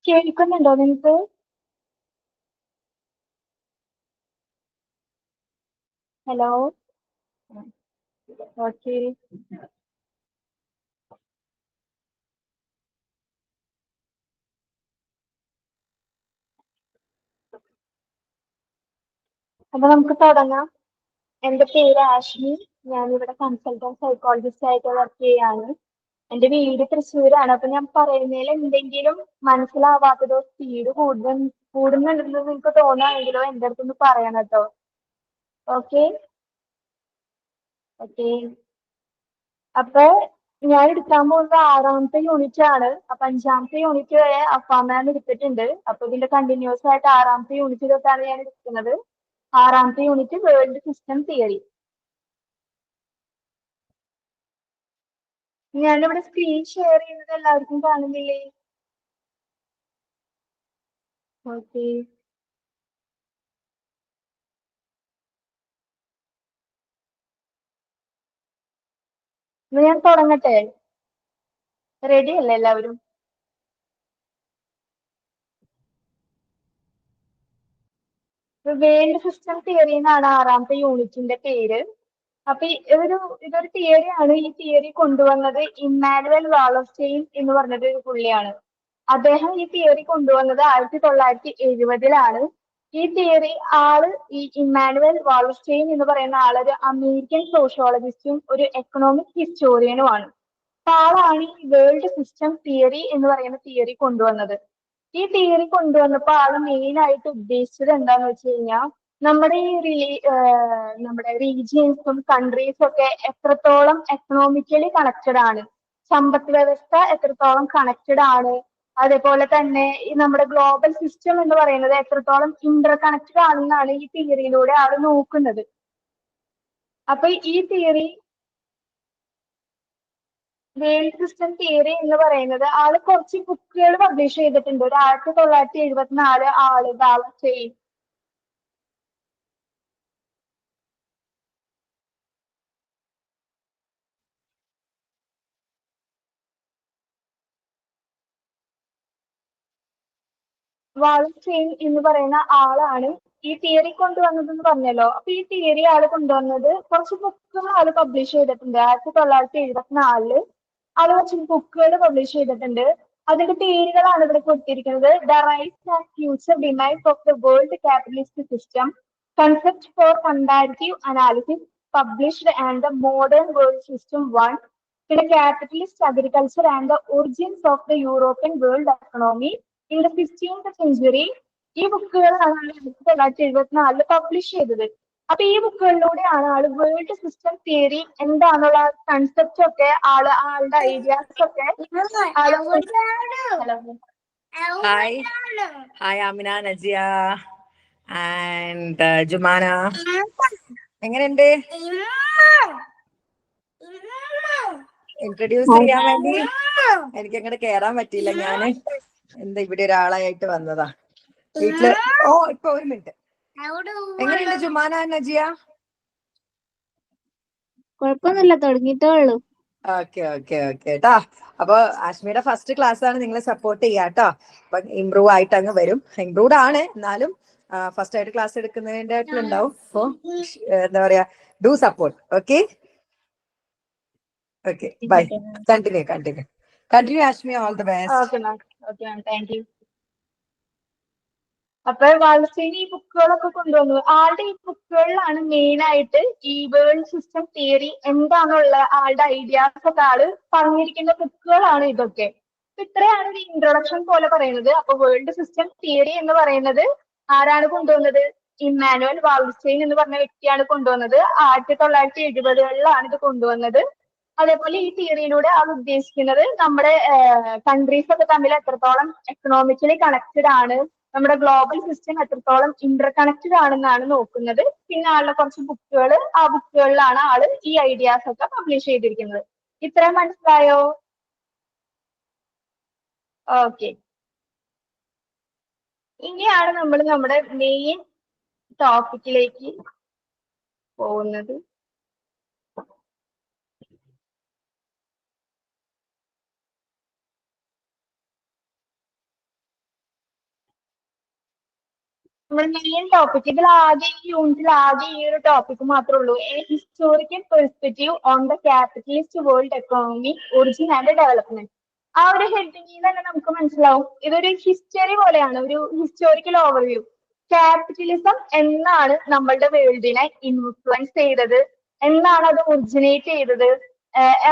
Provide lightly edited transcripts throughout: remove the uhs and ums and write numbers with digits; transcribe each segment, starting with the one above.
കേൾക്കുന്നുണ്ടോ നിങ്ങക്ക്? Hello. Okay. അപ്പൊ നമുക്ക് തുടങ്ങാം. എന്റെ പേര് ആഷ്മി. ഞാനിവിടെ കൺസൾട്ടന്റ് സൈക്കോളജിസ്റ്റ് ആയിട്ട് വർക്ക് ചെയ്യാണ്. എന്റെ വീട് തൃശ്ശൂരാണ്. അപ്പൊ ഞാൻ പറയുന്നതിൽ എന്തെങ്കിലും മനസ്സിലാവാത്തതോ സ്പീഡ് കൂടുന്നുണ്ടെന്ന് നിങ്ങൾക്ക് തോന്നുകയാണെങ്കിലോ എന്റെ അടുത്തൊന്ന് പറയണം കേട്ടോ. ഓക്കെ. ഓക്കെ. അപ്പൊ ഞാൻ എടുക്കാൻ പോകുന്നത് 6ാമത്തെ യൂണിറ്റ് ആണ്. അപ്പൊ 5ാമത്തെ യൂണിറ്റ് വരെ അഫാമാൻ എടുത്തിട്ടുണ്ട്. അപ്പൊ ഇതിന്റെ കണ്ടിന്യൂസ് ആയിട്ട് 6ാമത്തെ യൂണിറ്റ് തൊട്ടാണ് ഞാൻ എടുക്കുന്നത്. 6ാമത്തെ യൂണിറ്റ് വേൾഡ് സിസ്റ്റം തിയറി. ഞാനിവിടെ സ്ക്രീൻ ഷെയർ ചെയ്യുന്നത് എല്ലാവർക്കും കാണുന്നില്ലേ? ഓക്കെ. ഞാൻ തുടങ്ങട്ടെ? റെഡി അല്ലേ എല്ലാവരും? വേൾഡ് സിസ്റ്റം തിയറി എന്നാണ് 6ാമത്തെ യൂണിറ്റിന്റെ പേര്. അപ്പൊ ഇതൊരു തിയറിയാണ്. ഈ തിയറി കൊണ്ടുവന്നത് ഇമ്മാനുവൽ വാളസ്റ്റെയിൻ എന്ന് പറഞ്ഞൊരു പുള്ളിയാണ്. അദ്ദേഹം ഈ തിയറി കൊണ്ടുവന്നത് 1970-ലാണ്. ഈ തിയറി ഈ ഇമ്മാനുവൽ വാളസ്റ്റെയിൻ എന്ന് പറയുന്ന ആളൊരു അമേരിക്കൻ സോഷ്യോളജിസ്റ്റും ഒരു എക്കണോമിക് ഹിസ്റ്റോറിയനുമാണ്. അപ്പൊ ആളാണ് ഈ വേൾഡ് സിസ്റ്റം തിയറി എന്ന് പറയുന്ന തിയറി കൊണ്ടുവന്നത്. ഈ തിയറി കൊണ്ടുവന്നപ്പോ ആള് മെയിൻ ആയിട്ട് ഉദ്ദേശിച്ചത് എന്താന്ന് വെച്ച് കഴിഞ്ഞാൽ നമ്മുടെ നമ്മുടെ റീജിയൻസും കൺട്രീസും ഒക്കെ എത്രത്തോളം എക്കണോമിക്കലി കണക്റ്റഡ് ആണ്, സമ്പദ് വ്യവസ്ഥ എത്രത്തോളം കണക്റ്റഡ് ആണ്, അതേപോലെ തന്നെ ഈ നമ്മുടെ ഗ്ലോബൽ സിസ്റ്റം എന്ന് പറയുന്നത് എത്രത്തോളം ഇന്റർ കണക്റ്റഡ് ആണെന്നാണ് ഈ തിയറിയിലൂടെ ആള് നോക്കുന്നത്. അപ്പൊ ഈ തിയറി വേൾഡ് സിസ്റ്റം തിയറി എന്ന് പറയുന്നത് ആള് കുറച്ച് ബുക്കുകൾ പബ്ലിഷ് ചെയ്തിട്ടുണ്ട്. ഒരു 1974 ആള് ബാലൻസ്. വാൾസ്റ്റെയിൻ എന്ന് പറയുന്ന ആളാണ് ഈ തിയറി കൊണ്ടുവന്നതെന്ന് പറഞ്ഞല്ലോ. അപ്പൊ ഈ തിയറി ആള് കൊണ്ടുവന്നത് കുറച്ച് ബുക്കുകൾ ആള് പബ്ലിഷ് ചെയ്തിട്ടുണ്ട്. 1974 ആള് കുറച്ച് ബുക്കുകൾ പബ്ലിഷ് ചെയ്തിട്ടുണ്ട്. അതിന്റെ പേരുകളാണ് ഇവിടെ കൊടുത്തിരിക്കുന്നത്. The rights and future demands of the world capitalist system, concept for comparative analysis published and the modern world system 1, പിന്നെ capitalist agriculture and the origins of the European world economy in the 15th century. ഈ ബുക്കുകളാണ് 1974 publish ചെയ്തത്. അപ്പൊ ഈ ബുക്കുകളിലൂടെയാണ് ആള് world system theory എന്താണെന്നുള്ള concept ഒക്കെ ആളുടെ ഐഡിയാസ് ഒക്കെ ആള്. Hi hi Amina, Najiya and Jumana. എങ്ങനെയുണ്ട്? ഇൻട്രൊഡ്യൂസ് ചെയ്യാൻ വേണ്ടി എനിക്ക് അങ്ങോട്ട് കേറാൻ പറ്റിയില്ല. ഞാന് ഇവിടെ ഒരാളായിട്ട് വന്നതാ വീട്ടില്. ഇപ്പൊ ഒരു മിനിറ്റ്. എങ്ങനെയുണ്ട് ജുമാന, നജിയ? കുഴപ്പമൊന്നുമില്ല, തുടങ്ങിയിട്ടേ ഉള്ളൂ. ഓക്കെ കേട്ടോ. അപ്പൊ ആഷ്മിയുടെ ഫസ്റ്റ് ക്ലാസ് ആണ്, നിങ്ങളെ സപ്പോർട്ട് ചെയ്യാട്ടോ. അപ്പൊ ഇംപ്രൂവ് ആയിട്ട് അങ്ങ് വരും. ഇംപ്രൂവ്ഡ് ആണ്, എന്നാലും ഫസ്റ്റ് ആയിട്ട് ക്ലാസ് എടുക്കുന്നതിന്റെ ആയിട്ടുണ്ടാവും. അപ്പൊ എന്താ പറയാ, do support. Okay bye. Continue Ashmi. All the best. Okay ma'am. Thank you. അപ്പൊ വാൾസ്റ്റെയിൻ ഈ ബുക്കുകളൊക്കെ കൊണ്ടുവന്നു. ആളുടെ ഈ ബുക്കുകളിലാണ് മെയിൻ ആയിട്ട് ഈ വേൾഡ് സിസ്റ്റം തിയറി എന്താണുള്ള ആളുടെ ഐഡിയാസ് ഒക്കെ ആള് പറഞ്ഞിരിക്കുന്ന ബുക്കുകളാണ് ഇതൊക്കെ. ഇത്രയാണ് ഒരു ഇൻട്രൊഡക്ഷൻ പോലെ പറയുന്നത്. അപ്പൊ വേൾഡ് സിസ്റ്റം തിയറി എന്ന് പറയുന്നത് ആരാണ് കൊണ്ടുവന്നത്? ഇമ്മാനുവൽ വാൾസ്റ്റെയിൻ എന്ന് പറഞ്ഞ വ്യക്തിയാണ് കൊണ്ടുവന്നത്. 1970-കളിലാണ് ഇത് കൊണ്ടുവന്നത്. അതേപോലെ ഈ തിയറിയിലൂടെ ആൾ ഉദ്ദേശിക്കുന്നത് നമ്മുടെ കൺട്രീസ് ഒക്കെ തമ്മിൽ എത്രത്തോളം എക്കണോമിക്കലി കണക്റ്റഡ് ആണ്, നമ്മുടെ ഗ്ലോബൽ സിസ്റ്റം എത്രത്തോളം ഇന്റർ കണക്റ്റഡ് ആണെന്നാണ് നോക്കുന്നത്. പിന്നെ ആളുടെ കുറച്ച് ബുക്കുകൾ, ആ ബുക്കുകളിലാണ് ആള് ഈ ഐഡിയാസ് ഒക്കെ പബ്ലിഷ് ചെയ്തിരിക്കുന്നത്. ഇത്രയും മനസ്സിലായോ? ഓക്കെ. ഇനിയാണ് നമ്മൾ നമ്മുടെ മെയിൻ ടോപ്പിക്കിലേക്ക് പോകുന്നത്. നമ്മുടെ മെയിൻ ടോപ്പിക് ഇതിലാകെ ഈ യൂണിറ്റിൽ ആകെ ഈ ഒരു ടോപ്പിക് മാത്രമേ ഉള്ളൂ. A historical perspective on the capitalist world economy origin and development. ആ ഒരു ഹെഡിങ്ങിൽ തന്നെ നമുക്ക് മനസ്സിലാവും ഇതൊരു ഹിസ്റ്ററി പോലെയാണ്, ഒരു ഹിസ്റ്റോറിക്കൽ ഓവർവ്യൂ. ക്യാപിറ്റലിസം എന്നാണ് നമ്മളുടെ വേൾഡിനെ ഇൻഫ്ലുവൻസ് ചെയ്തത്, എന്നാണ് അത് ഒറിജിനേറ്റ് ചെയ്തത്,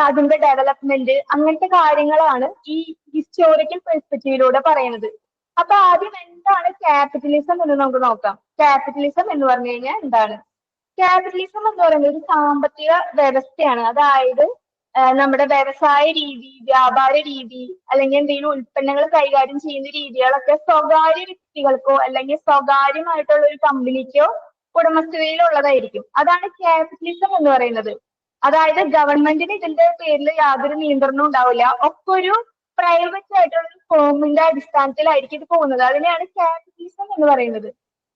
അതിന്റെ ഡെവലപ്മെന്റ്, അങ്ങനത്തെ കാര്യങ്ങളാണ് ഈ ഹിസ്റ്റോറിക്കൽ പെർസ്പെക്റ്റീവിലൂടെ പറയുന്നത്. അപ്പൊ ആദ്യം എന്താണ് ക്യാപിറ്റലിസം എന്ന് നമുക്ക് നോക്കാം. ക്യാപിറ്റലിസം എന്ന് പറഞ്ഞു കഴിഞ്ഞാൽ എന്താണ്? ക്യാപിറ്റലിസം എന്ന് പറയുന്നത് ഒരു സാമ്പത്തിക വ്യവസ്ഥയാണ്. അതായത് നമ്മുടെ വ്യവസായ രീതി, വ്യാപാര രീതി, അല്ലെങ്കിൽ എന്തെങ്കിലും ഉൽപ്പന്നങ്ങൾ കൈകാര്യം ചെയ്യുന്ന രീതികളൊക്കെ സ്വകാര്യ വ്യക്തികൾക്കോ അല്ലെങ്കിൽ സ്വകാര്യമായിട്ടുള്ള ഒരു കമ്പനിക്കോ ഉടമസ്ഥതയിലുള്ളതായിരിക്കും. അതാണ് ക്യാപിറ്റലിസം എന്ന് പറയുന്നത്. അതായത് ഗവൺമെന്റിന് ഇതിന്റെ പേരിൽ യാതൊരു നിയന്ത്രണവും ഉണ്ടാവില്ല. ഒക്കെ ഒരു പ്രൈവറ്റ് ആയിട്ടുള്ള ഒരു ഫോമിന്റെ അടിസ്ഥാനത്തിലായിരിക്കും ഇത് പോകുന്നത്. അതിനെയാണ് ക്യാപിറ്റലിസം എന്ന് പറയുന്നത്.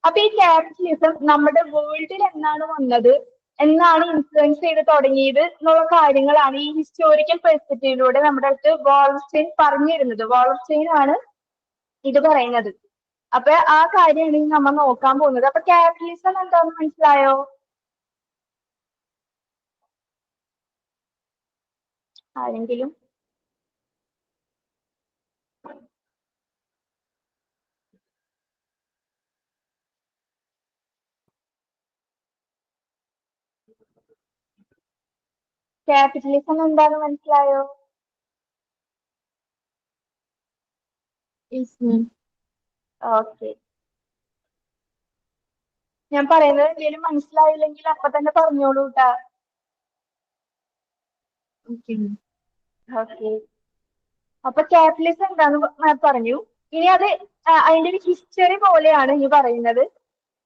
അപ്പൊ ഈ ക്യാപിറ്റലിസം നമ്മുടെ വേൾഡിൽ എന്നാണ് വന്നത്, എന്നാണ് ഇൻഫ്ലുവൻസ് ചെയ്ത് തുടങ്ങിയത് എന്നുള്ള കാര്യങ്ങളാണ് ഈ ഹിസ്റ്റോറിക്കൽ പെർസ്പെക്റ്റീവിലൂടെ നമ്മുടെ അടുത്ത് വാൾസ്റ്റൈൻ പറഞ്ഞിരുന്നത്. വാൾസ്റ്റൈൻ ആണ് ഇത് പറയുന്നത്. അപ്പൊ ആ കാര്യമാണ് നമ്മൾ നോക്കാൻ പോകുന്നത്. അപ്പൊ ക്യാപിറ്റലിസം എന്താണെന്ന് മനസ്സിലായോ? ആരെങ്കിലും? ക്യാപിറ്റലിസം എന്താണെന്ന് മനസ്സിലായോ? ഓക്കെ. ഞാൻ പറയുന്നത് എന്തെങ്കിലും മനസ്സിലായില്ലെങ്കിൽ അപ്പൊ തന്നെ പറഞ്ഞോളൂ കേട്ടാ. ഓക്കെ. അപ്പൊ ക്യാപിറ്റലിസം എന്താന്ന് പറഞ്ഞു. ഇനി അത് അതിന്റെ ഒരു ഹിസ്റ്ററി പോലെയാണ് ഇനി പറയുന്നത്.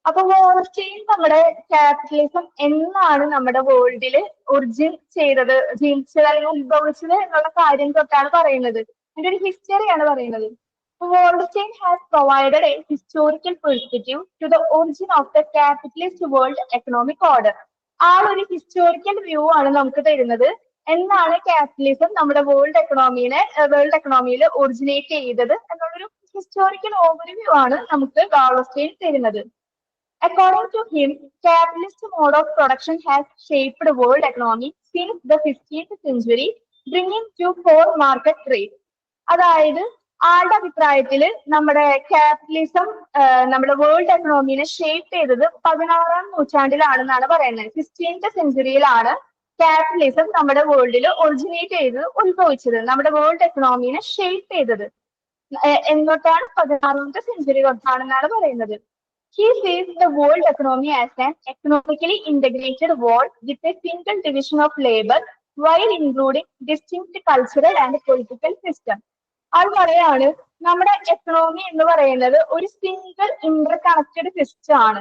അപ്പൊ വാൾസ്റ്റൈൻ നമ്മുടെ ക്യാപിറ്റലിസം എന്നാണ് നമ്മുടെ വേൾഡില് ഒറിജിൻ ചെയ്തത്, ജീവിച്ചത് അല്ലെങ്കിൽ ഉത്ഭവിച്ചത് എന്നുള്ള കാര്യം തൊട്ടാണ് പറയുന്നത്. അതിന്റെ ഒരു ഹിസ്റ്ററിയാണ് പറയുന്നത്. Wallerstein has provided a historical perspective to the origin of the capitalist world economic order. ആ ഒരു ഹിസ്റ്റോറിക്കൽ വ്യൂ ആണ് നമുക്ക് തരുന്നത്. എന്നാണ് ക്യാപിറ്റലിസം നമ്മുടെ വേൾഡ് എക്കണോമിയിൽ ഒറിജിനേറ്റ് ചെയ്തത് എന്നുള്ളൊരു ഹിസ്റ്റോറിക്കൽ ഓവർവ്യൂ ആണ് നമുക്ക് വാളർസ്റ്റൈൻ തരുന്നത്. According to him, capitalist mode of production has shaped the world economy since the 15th century, bringing to fore market trade. അതായത് ആളുടെ അഭിപ്രായത്തിൽ നമ്മുടെ ക്യാപിറ്റലിസം നമ്മുടെ വേൾഡ് എക്കണോമിനെ ഷേപ്പ് ചെയ്തത് 16ാം നൂറ്റാണ്ടിലാണെന്നാണ് പറയുന്നത്. 15th സെഞ്ചുറിയിലാണ് ക്യാപിറ്റലിസം നമ്മുടെ വേൾഡിൽ ഒറിജിനേറ്റ് ചെയ്തത്, ഉത്ഭവിച്ചത്, നമ്മുടെ വേൾഡ് എക്കണോമിനെ ഷേപ്പ് ചെയ്തത് എന്നൊട്ടാണ് 16ാമത്തെ സെഞ്ചുറി തൊട്ടാണെന്നാണ് പറയുന്നത്. He sees the world economy as an economically integrated whole with a single division of labor while including distinct cultural and political system. അത് പറയാണ് നമ്മുടെ എക്കണോമി എന്ന് പറയുന്നത് ഒരു സിംഗിൾ ഇന്റർ കണക്റ്റഡ് സിസ്റ്റം ആണ്.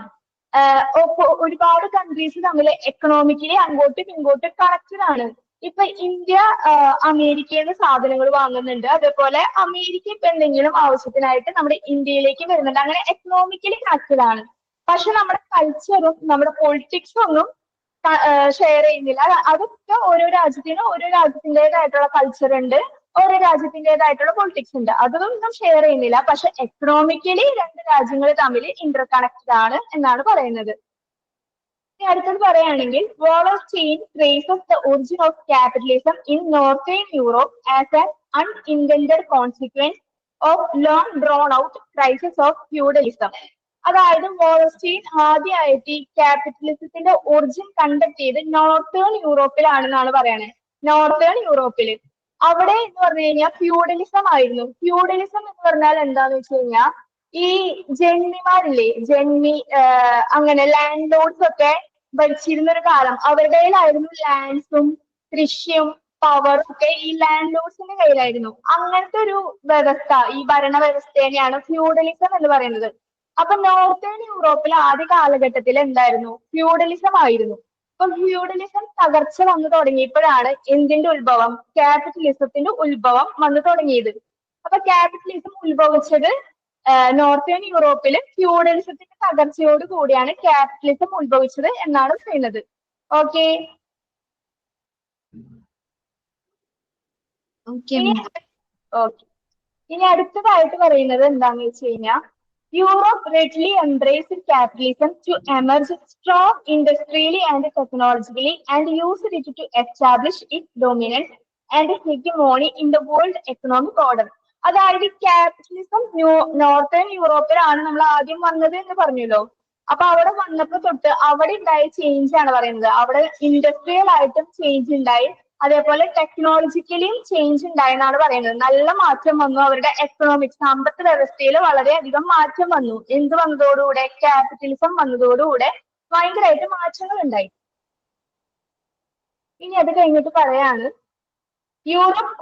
ഒരുപാട് കൺട്രീസ് തമ്മിൽ എക്കണോമിക്കലി അങ്ങോട്ടും ഇങ്ങോട്ടും കണക്റ്റഡ് ആണ്. ഇപ്പൊ ഇന്ത്യ അമേരിക്കയിൽ നിന്ന് സാധനങ്ങൾ വാങ്ങുന്നുണ്ട്, അതേപോലെ അമേരിക്ക ഇപ്പൊ എന്തെങ്കിലും ആവശ്യത്തിനായിട്ട് നമ്മുടെ ഇന്ത്യയിലേക്ക് വരുന്നുണ്ട്. അങ്ങനെ എക്കണോമിക്കലി കണക്റ്റഡ് ആണ്. പക്ഷെ നമ്മുടെ കൾച്ചറും നമ്മുടെ പൊളിറ്റിക്സും ഒന്നും ഷെയർ ചെയ്യുന്നില്ല. അതൊക്കെ ഓരോ രാജ്യത്തിനും ഓരോ രാജ്യത്തിൻ്റെതായിട്ടുള്ള കൾച്ചർ ഉണ്ട്, ഓരോ രാജ്യത്തിൻ്റെതായിട്ടുള്ള പൊളിറ്റിക്സ് ഉണ്ട്, അതൊന്നും ഷെയർ ചെയ്യുന്നില്ല. പക്ഷെ എക്കണോമിക്കലി രണ്ട് രാജ്യങ്ങൾ തമ്മിൽ ഇന്റർ കണക്റ്റഡ് ആണ് എന്നാണ് പറയുന്നത്. അടുത്തത് പറയുകയാണെങ്കിൽ വാളർസ്റ്റൈൻ traces the origin of capitalism in northern Europe as an unintended consequence of long drawn out crisis of feudalism. അതായത് വാളർസ്റ്റൈൻ ആദ്യമായിട്ട് ഈ ക്യാപിറ്റലിസത്തിന്റെ ഒറിജിൻ കണ്ടെത്തിയത് നോർത്തേൺ യൂറോപ്പിലാണെന്നാണ് പറയുന്നത്. നോർത്തേൺ യൂറോപ്പിൽ അവിടെ എന്ന് പറഞ്ഞു കഴിഞ്ഞാൽ ഫ്യൂഡലിസം ആയിരുന്നു. ഫ്യൂഡലിസം എന്ന് പറഞ്ഞാൽ എന്താന്ന് വെച്ച് കഴിഞ്ഞാൽ ഈ ജന്മിമാരില്ലേ, അങ്ങനെ ലാൻഡ് ലോഡ്സ് ഒക്കെ ഭരിച്ചിരുന്ന ഒരു കാലം. അവരുടെ കയ്യിലായിരുന്നു ലാൻഡ്സും കൃഷിയും പവറും ഒക്കെ ഈ ലാൻഡ് ലോഡ്സിന്റെ കയ്യിലായിരുന്നു. അങ്ങനത്തെ ഒരു വ്യവസ്ഥ, ഈ ഭരണ വ്യവസ്ഥേനെയാണ് ഫ്യൂഡലിസം എന്ന് പറയുന്നത്. അപ്പൊ നോർത്തേൺ യൂറോപ്പിൽ ആദ്യ കാലഘട്ടത്തിൽ എന്തായിരുന്നു? ഫ്യൂഡലിസം ആയിരുന്നു. അപ്പൊ ഫ്യൂഡലിസം തകർച്ച വന്നു തുടങ്ങിയപ്പോഴാണ് എന്തിന്റെ ഉത്ഭവം? ക്യാപിറ്റലിസത്തിന്റെ ഉത്ഭവം വന്നു തുടങ്ങിയത്. അപ്പൊ ക്യാപിറ്റലിസം ഉത്ഭവിച്ചത് നോർത്തേൺ യൂറോപ്പില് ഫ്യൂഡലിസത്തിന്റെ തകർച്ചയോട് കൂടിയാണ് ക്യാപിറ്റലിസം ഉത്ഭവിച്ചത് എന്നാണ് പറയുന്നത്. ഓക്കെ. ഇനി അടുത്തതായിട്ട് പറയുന്നത് എന്താന്ന് വെച്ച് കഴിഞ്ഞാൽ Europe readily embraced capitalism to emerge strong industrially and technologically and used it to establish its dominance and hegemony in the world economic order. അതായത് ക്യാപിറ്റലിസം നോർത്തേൺ യൂറോപ്പിലാണ് നമ്മൾ ആദ്യം വന്നത് എന്ന് പറഞ്ഞല്ലോ. അപ്പൊ അവിടെ വന്നപ്പോ തൊട്ട് അവിടെ ഉണ്ടായ ചേഞ്ച് ആണ് പറയുന്നത്. അവിടെ ഇൻഡസ്ട്രിയൽ ആയിട്ടും ചേഞ്ച് ഉണ്ടായി, അതേപോലെ ടെക്നോളജിക്കലിയും ചേഞ്ച് ഉണ്ടായെന്നാണ് പറയുന്നത്. നല്ല മാറ്റം വന്നു, അവരുടെ എക്കണോമിക് സമ്പദ് വ്യവസ്ഥയിൽ വളരെയധികം മാറ്റം വന്നു. എന്ത് വന്നതോടുകൂടെ? ക്യാപിറ്റലിസം വന്നതോടുകൂടെ ഭയങ്കരമായിട്ട് മാറ്റങ്ങൾ ഉണ്ടായി. ഇനി അത് കഴിഞ്ഞിട്ട് പറയാണ്, Europe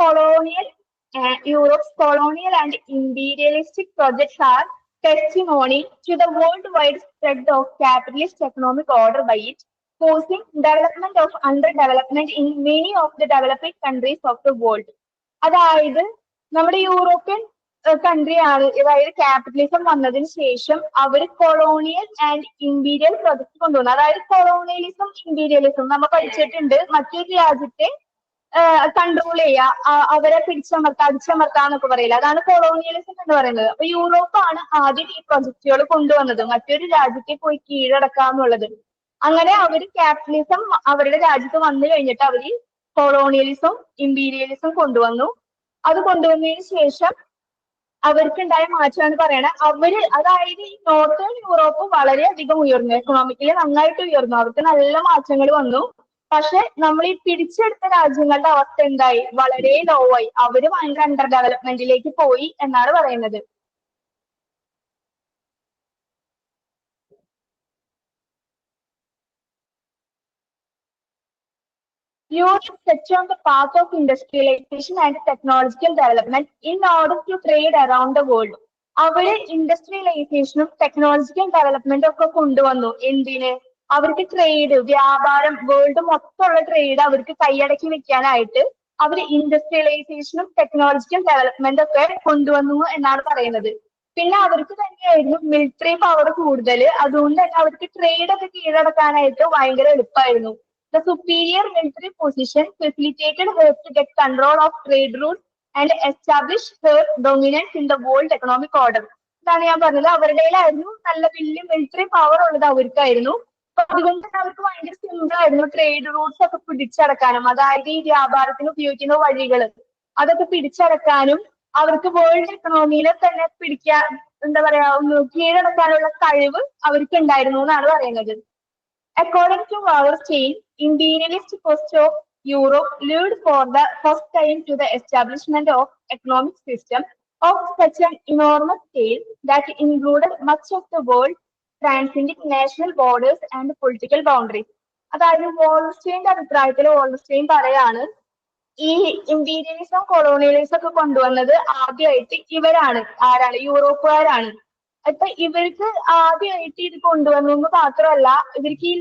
Europe's colonial and imperialistic projects are testimony to the worldwide spread of capitalist economic order by it, causing development of underdevelopment in many of the developing countries of the world. അതായത് നമ്മുടെ European country ആണ്, അതായത് capitalism വന്നതിന് ശേഷം അവർ colonial and imperial project കൊണ്ടുവന്നു. അതായത് colonialism imperialism നമ്മൾ പഠിച്ചിട്ടുണ്ട്. മറ്റൊരു രാജ്യത്തെ കൺട്രോൾ ചെയ്യുക, അവരെ അടിച്ചമർത്താന്നൊക്കെ പറയില്ല, അതാണ് കൊളോണിയലിസം എന്ന് പറയുന്നത്. അപ്പൊ യൂറോപ്പാണ് ആദ്യം ഈ പ്രൊജക്ടുകൾ കൊണ്ടുവന്നത്, മറ്റൊരു രാജ്യത്തെ പോയി കീഴടക്കാന്നുള്ളത്. അങ്ങനെ അവർ ക്യാപിറ്റലിസം അവരുടെ രാജ്യത്ത് വന്നു കഴിഞ്ഞിട്ട് അവര് കൊളോണിയലിസം ഇമ്പീരിയലിസം കൊണ്ടുവന്നു. അത് കൊണ്ടുവന്നതിന് ശേഷം അവർക്കുണ്ടായ മാറ്റമാണ് പറയണത്. അതായത് ഈ നോർത്തേൺ യൂറോപ്പ് വളരെയധികം ഉയർന്നു, എക്കണോമിക്കലി നന്നായിട്ട് ഉയർന്നു, അവർക്ക് നല്ല മാറ്റങ്ങൾ വന്നു. പക്ഷെ നമ്മൾ ഈ പിടിച്ചെടുത്ത രാജ്യങ്ങളുടെ അവസ്ഥ എന്തായി? വളരെ ലോ ആയി, അവര് ഭയങ്കര അണ്ടർ ഡെവലപ്മെന്റിലേക്ക് പോയി എന്നാണ് പറയുന്നത്. Europe set on the path of industrialization and technological development in order to trade around the world. അവര് ഇൻഡസ്ട്രിയലൈസേഷനും ടെക്നോളജിക്കൽ ഡെവലപ്മെന്റും ഒക്കെ കൊണ്ടുവന്നു. എന്തിന്? അവർക്ക് ട്രേഡ്, വ്യാപാരം, വേൾഡ് മൊത്തമുള്ള ട്രേഡ് അവർക്ക് കൈയടക്കി വെക്കാനായിട്ട് അവർ ഇൻഡസ്ട്രിയലൈസേഷനും ടെക്നോളജിക്കൽ ഡെവലപ്മെന്റ് ഒക്കെ കൊണ്ടുവന്നു എന്നാണ് പറയുന്നത്. പിന്നെ അവർക്ക് തന്നെയായിരുന്നു മിലിറ്ററി പവർ കൂടുതൽ, അതുകൊണ്ട് തന്നെ അവർക്ക് ട്രേഡ് ഒക്കെ കീഴടക്കാനായിട്ട് ഭയങ്കര എളുപ്പമായിരുന്നു. The superior military position facilitated her to get control of trade routes and establish her dominance in the world economic order. ഇതാണ് ഞാൻ പറഞ്ഞത്, അവരുടെയിലായിരുന്നു നല്ല വലിയ മിലിറ്ററി പവർ ഉള്ളത് അവർക്കായിരുന്നു. അപ്പൊ അതുകൊണ്ട് തന്നെ അവർക്ക് ഭയങ്കര സിമ്പിൾ ആയിരുന്നു ട്രേഡ് റൂട്ട്സ് ഒക്കെ പിടിച്ചടക്കാനും, അതായത് ഈ വ്യാപാരത്തിന് ഉപയോഗിക്കുന്ന വഴികൾ അതൊക്കെ പിടിച്ചടക്കാനും അവർക്ക് വേൾഡ് എക്കണോമിയിലെ തന്നെ എന്താ പറയാ, കീഴടക്കാനുള്ള കഴിവ് അവർക്ക് ഉണ്ടായിരുന്നു എന്നാണ് പറയുന്നത്. According to Wallerstein, imperialist cost of Europe led for the first time to the establishment of economic system of such an enormous scale that included much of the world, transcending national borders and political boundaries. അതായത് വോൾസ്റ്റൈൻ്റെ അഭിപ്രായത്തിൽ വോൾസ്റ്റൈൻ പറയാണ്, ഈ imperialism colonialism ഒക്കെ കൊണ്ടുവന്നത് ആദ്യമായിട്ട് ഇവരാണ്. ആരാണ്? യൂറോപ്പുകാരാണ്. അപ്പൊ ഇവർക്ക് ആദ്യമായിട്ട് ഇത് കൊണ്ടുവന്നു എന്ന് മാത്രമല്ല, ഇവർക്ക് ഈ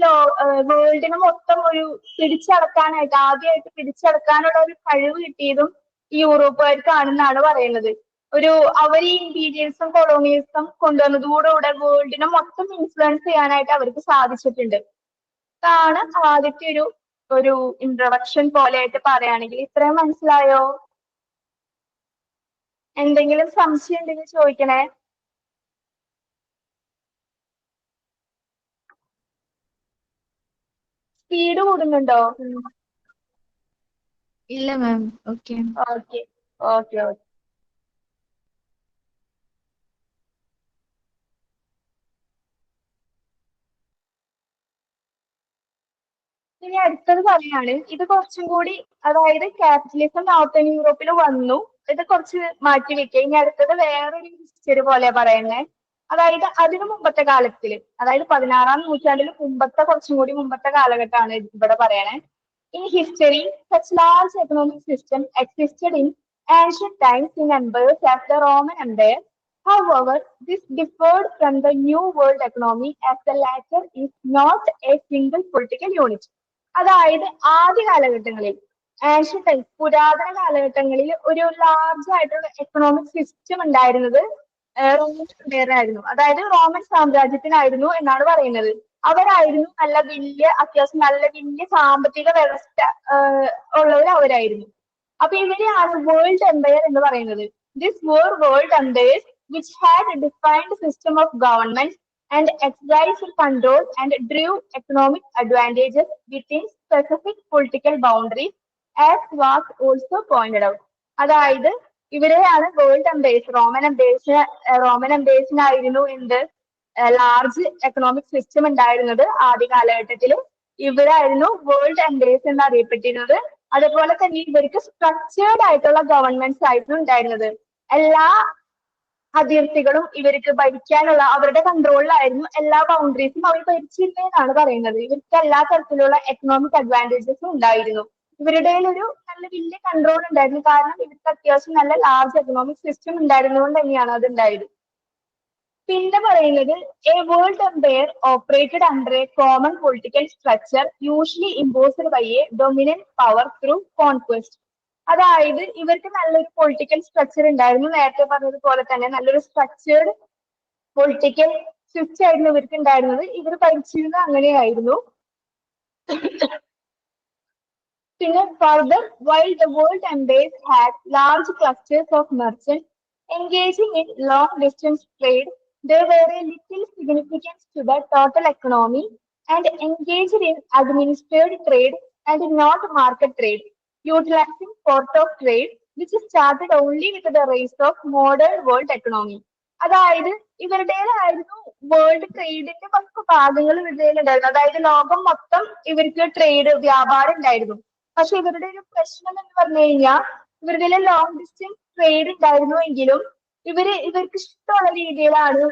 വേൾഡിനെ മൊത്തം ഒരു പിടിച്ചടക്കാനായിട്ട് ആദ്യമായിട്ട് പിടിച്ചടക്കാനുള്ള ഒരു കഴിവ് കിട്ടിയതും ഈ യൂറോപ്പുകാർക്കാണെന്നാണ് പറയുന്നത്. അവർ ഈ ഇമ്പീരിയലിസം കൊളോണിയലിസം കൊണ്ടുവന്നതോടുകൂടെ വേൾഡിനെ മൊത്തം ഇൻഫ്ലുവൻസ് ചെയ്യാനായിട്ട് അവർക്ക് സാധിച്ചിട്ടുണ്ട്. ഇതാണ് ആദ്യത്തെ ഒരു ഇൻട്രൊഡക്ഷൻ പോലെ ആയിട്ട് പറയുകയാണെങ്കിൽ. ഇത്രയും മനസ്സിലായോ? എന്തെങ്കിലും സംശയം ഉണ്ടെങ്കിൽ ചോദിക്കണേ. സ്പീഡ് കൂടുന്നുണ്ടോ? ഇല്ല ma'am. Okay okay okay okay. ഇനി അടുത്തത് പറയാണ്, ഇത് കുറച്ചും കൂടി, അതായത് ക്യാപിറ്റലിസം നോർത്തേൺ യൂറോപ്പിൽ വന്നു, ഇത് കുറച്ച് മാറ്റി വെക്കുക. ഇനി അടുത്തത് വേറൊരു ഹിസ്റ്ററി പോലെ പറയുന്നേ. അതായത് അതിനു മുമ്പത്തെ കാലത്തില്, അതായത് 16-ാം നൂറ്റാണ്ടിൽ കുറച്ചും കൂടി മുമ്പത്തെ കാലഘട്ടമാണ് ഇവിടെ പറയണേ. In history, such large economic system existed in ancient times in empires as the Roman Empire. However, this differed from the New World economy as the latter is not a single political unit. അതായത് ആദ്യ കാലഘട്ടങ്ങളിൽ, ancient times, പുരാതന കാലഘട്ടങ്ങളിൽ ഒരു large ആയിട്ടുള്ള economic system ഉണ്ടായിരുന്നത് Roman Empire ആയിരുന്നു. അതായത് റോമൻ സാമ്രാജ്യത്തിനായിരുന്നു എന്നാണ് പറയുന്നത്. അവരായിരുന്നു അത്യാവശ്യം നല്ല വലിയ സാമ്പത്തിക വ്യവസ്ഥ ഉള്ളവർ അവരായിരുന്നു. അപ്പൊ ഇവരെയാണ് വേൾഡ് എംപയർ എന്ന് പറയുന്നത്. This world empires which had a defined system of government and exercised control and drew economic advantages within specific political boundaries, as was also pointed out. അതായത് ഇവിടെയാണ് വേൾഡ് എംപയേഴ്സ് റോമൻ എംപയേഴ്സിനായിരുന്നു എന്ത് large economic system ഉണ്ടായിരുന്നത് ആദ്യ കാലഘട്ടത്തിൽ. ഇവരായിരുന്നു world empires എന്ന് അറിയപ്പെട്ടിരുന്നത്. അതുപോലെ തന്നെ ഇവർക്ക് സ്ട്രക്ചേർഡ് ആയിട്ടുള്ള ഗവൺമെന്റ്സ് ആയിരുന്നു ഉണ്ടായിരുന്നത്. എല്ലാ അതിർത്തികളും ഇവർക്ക് ഭരിക്കാനുള്ള അവരുടെ കൺട്രോളിലായിരുന്നു. എല്ലാ ബൗണ്ടറീസും അവർ ഭരിച്ചിരുന്നതെന്നാണ് പറയുന്നത്. ഇവർക്ക് എല്ലാ തരത്തിലുള്ള എക്കണോമിക് അഡ്വാൻറ്റേജസും ഉണ്ടായിരുന്നു. ഇവരുടെ ഒരു നല്ല വലിയ കൺട്രോൾ ഉണ്ടായിരുന്നു. കാരണം ഇവർക്ക് അത്യാവശ്യം നല്ല ലാർജ് എക്കണോമിക് സിസ്റ്റം ഉണ്ടായിരുന്നുകൊണ്ട് തന്നെയാണ് അത് ഉണ്ടായത്. പിന്നെ പറയുന്നത് a world empire operated under a common political structure usually imposed by a dominant power through conquest. അതായത് ഇവർക്ക് നല്ലൊരു പൊളിറ്റിക്കൽ സ്ട്രക്ചർ ഉണ്ടായിരുന്നു. നേരത്തെ പറഞ്ഞതുപോലെ തന്നെ നല്ലൊരു സ്ട്രക്ചേർഡ് പൊളിറ്റിക്കൽ സിസ്റ്റം ആയിരുന്നു ഇവർക്ക് ഉണ്ടായിരുന്നത്. ഇവർ ഭരിച്ചിരുന്നത് അങ്ങനെയായിരുന്നു. പിന്നെ further, while the world empires had large clusters of merchants engaging in long-distance trade, they were a little significant to the total economy and engaged in administered trade and not market trade, utilizing port of trade, which started only with the rise of modern world economy. അതായത് ഇവരുടേതായിരുന്നു world ട്രേഡിന്റെ കുറച്ച് ഭാഗങ്ങൾ ഇവരുടേലുണ്ടായിരുന്നു. അതായത് ലോകം മൊത്തം ഇവർക്ക് trade വ്യാപാരം ഉണ്ടായിരുന്നു. പക്ഷെ ഇവരുടെ ഒരു പ്രശ്നം എന്ന് പറഞ്ഞു കഴിഞ്ഞാൽ ഇവരുടെ ലോങ് ഡിസ്റ്റൻസ് ട്രേഡ് ഉണ്ടായിരുന്നു എങ്കിലും ഇവർക്ക് ഇഷ്ടമുള്ള രീതിയിലാണ്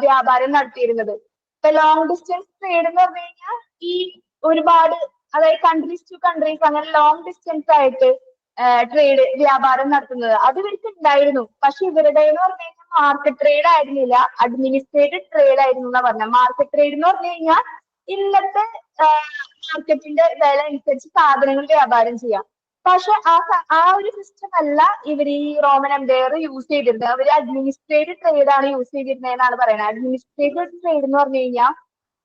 വ്യാപാരം നടത്തിയിരുന്നത്. ഇപ്പൊ ലോങ് ഡിസ്റ്റൻസ് ട്രേഡ് എന്ന് പറഞ്ഞു കഴിഞ്ഞാൽ ഈ ഒരുപാട് അതായത് കൺട്രീസ് ടു കൺട്രീസ് അങ്ങനെ ലോങ് ഡിസ്റ്റൻസ് ആയിട്ട് ട്രേഡ് വ്യാപാരം നടത്തുന്നത് അത് ഇവർക്ക് ഉണ്ടായിരുന്നു. പക്ഷെ ഇവരുടെ എന്ന് പറഞ്ഞു കഴിഞ്ഞാൽ മാർക്കറ്റ് ട്രേഡ് ആയിരുന്നില്ല, അഡ്മിനിസ്ട്രേറ്റഡ് ട്രേഡ് ആയിരുന്നു എന്നാ പറഞ്ഞ. മാർക്കറ്റ് ട്രേഡ് എന്ന് പറഞ്ഞു കഴിഞ്ഞാൽ ഇന്നത്തെ മാർക്കറ്റിന്റെ വില അനുസരിച്ച് സാധനങ്ങൾ വ്യാപാരം ചെയ്യാം. പക്ഷെ ആ ഒരു സിസ്റ്റം അല്ല ഇവർ ഈ റോമൻ എംപയർ യൂസ് ചെയ്തിരുന്നത്. അവർ അഡ്മിനിസ്ട്രേറ്റഡ് ട്രേഡ് ആണ് യൂസ് ചെയ്തിരുന്നതെന്നാണ് പറയുന്നത്. അഡ്മിനിസ്ട്രേറ്റഡ് ട്രേഡ് എന്ന് പറഞ്ഞു കഴിഞ്ഞാൽ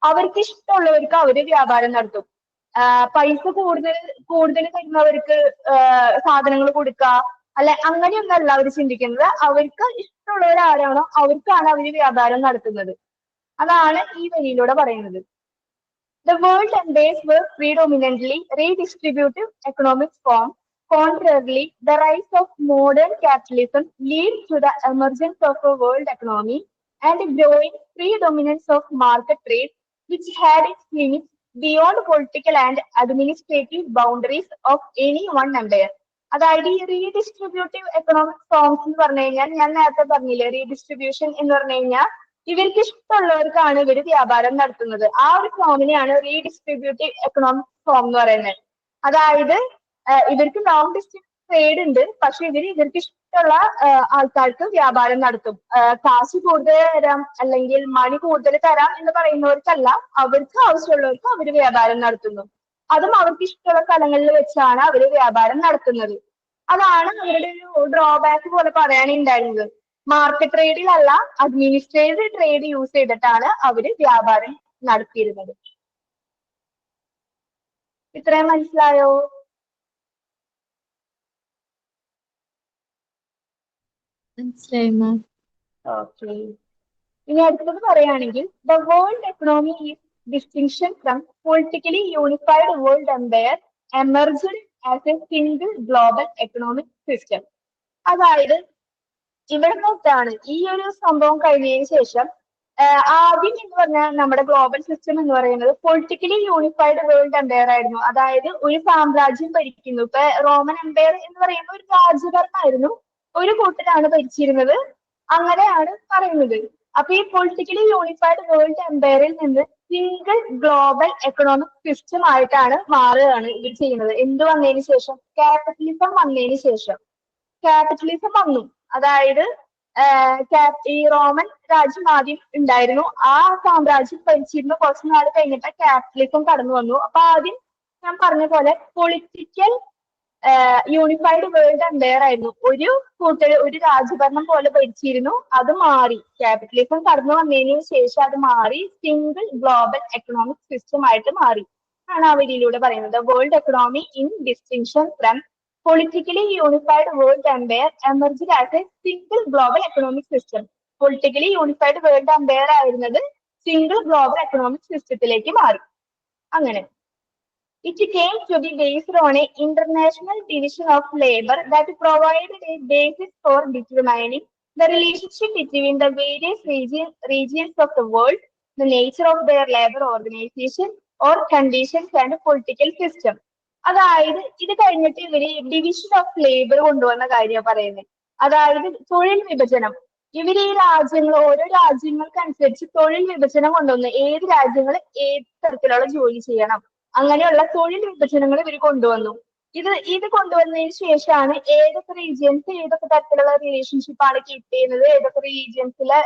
അവർക്ക് ഇഷ്ടമുള്ളവർക്ക് അവര് വ്യാപാരം നടത്തും. പൈസ കൂടുതൽ തരുന്നവർക്ക് സാധനങ്ങൾ കൊടുക്കുക അല്ലെ, അങ്ങനെയൊന്നല്ല അവർ ചിന്തിക്കുന്നത്. അവർക്ക് ഇഷ്ടമുള്ളവർ ആരാണോ അവർക്കാണ് അവര് വ്യാപാരം നടത്തുന്നത്. അതാണ് ഈ വരിയിലൂടെ പറയുന്നത്. The world empires were predominantly redistributive economic forms. Contrarily, the rise of modern capitalism leads to the emergence of a world economy and growing predominance of market trade, which had its limits beyond political and administrative boundaries of any one empire. അതായത് ഈ റീഡിസ്ട്രിബ്യൂട്ടീവ് economic forms എന്ന് പറഞ്ഞു കഴിഞ്ഞാൽ ഞാൻ നേരത്തെ പറഞ്ഞില്ലേ, redistribution എന്ന് പറഞ്ഞു കഴിഞ്ഞാൽ ഇവർക്ക് ഇഷ്ടമുള്ളവർക്കാണ് ഇവർ വ്യാപാരം നടത്തുന്നത്. ആ ഒരു ഫോമിനെയാണ് റീഡിസ്ട്രിബ്യൂട്ടീവ് എക്കണോമിക് ഫോം എന്ന് പറയുന്നത്. അതായത് ഇവർക്ക് ലോങ് ഡിസ്റ്റൻസ് ട്രേഡ് ഉണ്ട്, പക്ഷെ ഇവർക്ക് ഇഷ്ടമുള്ള ആൾക്കാർക്ക് വ്യാപാരം നടത്തും. കാശ് കൂടുതൽ തരാം അല്ലെങ്കിൽ മണി കൂടുതൽ തരാം എന്ന് പറയുന്നവർക്കല്ല, അവർക്ക് ആവശ്യമുള്ളവർക്ക് അവർ വ്യാപാരം നടത്തുന്നു. അതും അവർക്ക് ഇഷ്ടമുള്ള സ്ഥലങ്ങളിൽ വെച്ചാണ് അവർ വ്യാപാരം നടത്തുന്നത്. അതാണ് അവരുടെ ഒരു ഡ്രോബാക്ക് പോലെ പറയാനുണ്ടായിരുന്നത്. മാർക്കറ്റ് ട്രേഡിലല്ല, അഡ്മിനിസ്ട്രേറ്റഡ് ട്രേഡ് യൂസ് ചെയ്തിട്ടാണ് അവര് വ്യാപാരം നടത്തിയിരുന്നത്. ഇത്രയും മനസ്സിലായോ? ഓക്കെ, ഇനി അടുത്തത് പറയുകയാണെങ്കിൽ the world economy is distinction from politically unified world empire emerged as a single global economic system. അതായത് ഇവിടെ നോക്കാണ് ഈ ഒരു സംഭവം കഴിഞ്ഞതിന് ശേഷം ആദ്യം എന്ന് പറഞ്ഞാൽ നമ്മുടെ ഗ്ലോബൽ സിസ്റ്റം എന്ന് പറയുന്നത് പൊളിറ്റിക്കലി യൂണിഫൈഡ് വേൾഡ് എംപയർ ആയിരുന്നു. അതായത് ഒരു സാമ്രാജ്യം ഭരിക്കുന്നു. ഇപ്പൊ റോമൻ എംപയർ എന്ന് പറയുന്ന ഒരു രാജ്യഭരണമായിരുന്നു, ഒരു കൂട്ടരാണ് ഭരിച്ചിരുന്നത്, അങ്ങനെയാണ് പറയുന്നത്. അപ്പൊ ഈ പൊളിറ്റിക്കലി യൂണിഫൈഡ് വേൾഡ് എംപയറിൽ നിന്ന് സിംഗിൾ ഗ്ലോബൽ എക്കണോമിക് സിസ്റ്റം ആയിട്ടാണ് മാറുകയാണ് ഇവർ ചെയ്യുന്നത്. എന്ത് വന്നതിന് ശേഷം? ക്യാപിറ്റലിസം വന്നതിന് ശേഷം. ക്യാപിറ്റലിസം വന്നു. അതായത് ഈ റോമൻ രാജ്യം ആദ്യം ഉണ്ടായിരുന്നു, ആ സാമ്രാജ്യം ഭരിച്ചിരുന്നു. കുറച്ചു നാൾ കഴിഞ്ഞിട്ട് ക്യാപിറ്റലിസം കടന്നു വന്നു. അപ്പൊ ആദ്യം ഞാൻ പറഞ്ഞ പോലെ പൊളിറ്റിക്കൽ യൂണിഫൈഡ് വേൾഡ് എംപയർ ആയിരുന്നു, ഒരു രാജ്യഭരണം പോലെ ഭരിച്ചിരുന്നു. അത് മാറി, ക്യാപിറ്റലിസം കടന്നു വന്നതിന് ശേഷം അത് മാറി സിംഗിൾ ഗ്ലോബൽ എക്കണോമിക് സിസ്റ്റം ആയിട്ട് മാറി ആണ് ആ വരിയിലൂടെ പറയുന്നത്. World economy in distinction from politically unified world empire emerged as a single global economic system. Politically unified world umpire ആയിരുന്നത് സിംഗിൾ ഗ്ലോബൽ എക്കണോമിക് സിസ്റ്റത്തിലേക്ക് മാറി. അങ്ങനെ it came to be based on an international division of labor that provided a basis for determining the relationship between the various regions of the world, the nature of their labor organization or conditions and political system. അതായത് ഇത് കഴിഞ്ഞിട്ട് ഇവര് division of labour കൊണ്ടുവന്ന കാര്യമാണ് പറയുന്നത്. അതായത് തൊഴിൽ വിഭജനം. ഇവര് ഈ രാജ്യങ്ങൾ ഓരോ രാജ്യങ്ങൾക്കനുസരിച്ച് തൊഴിൽ വിഭജനം കൊണ്ടുവന്ന് ഏത് രാജ്യങ്ങൾ ഏത് തരത്തിലുള്ള ജോലി ചെയ്യണം, അങ്ങനെയുള്ള തൊഴിൽ വിഭജനങ്ങൾ ഇവർ കൊണ്ടുവന്നു. ഇത് കൊണ്ടുവന്നതിന് ശേഷമാണ് ഏതൊക്കെ റീജിയൻസ് ഏതൊക്കെ തരത്തിലുള്ള റിലേഷൻഷിപ്പ് ആണ് കീപ്പ് ചെയ്യുന്നത്, ഏതൊക്കെ റീജിയൻസിലെ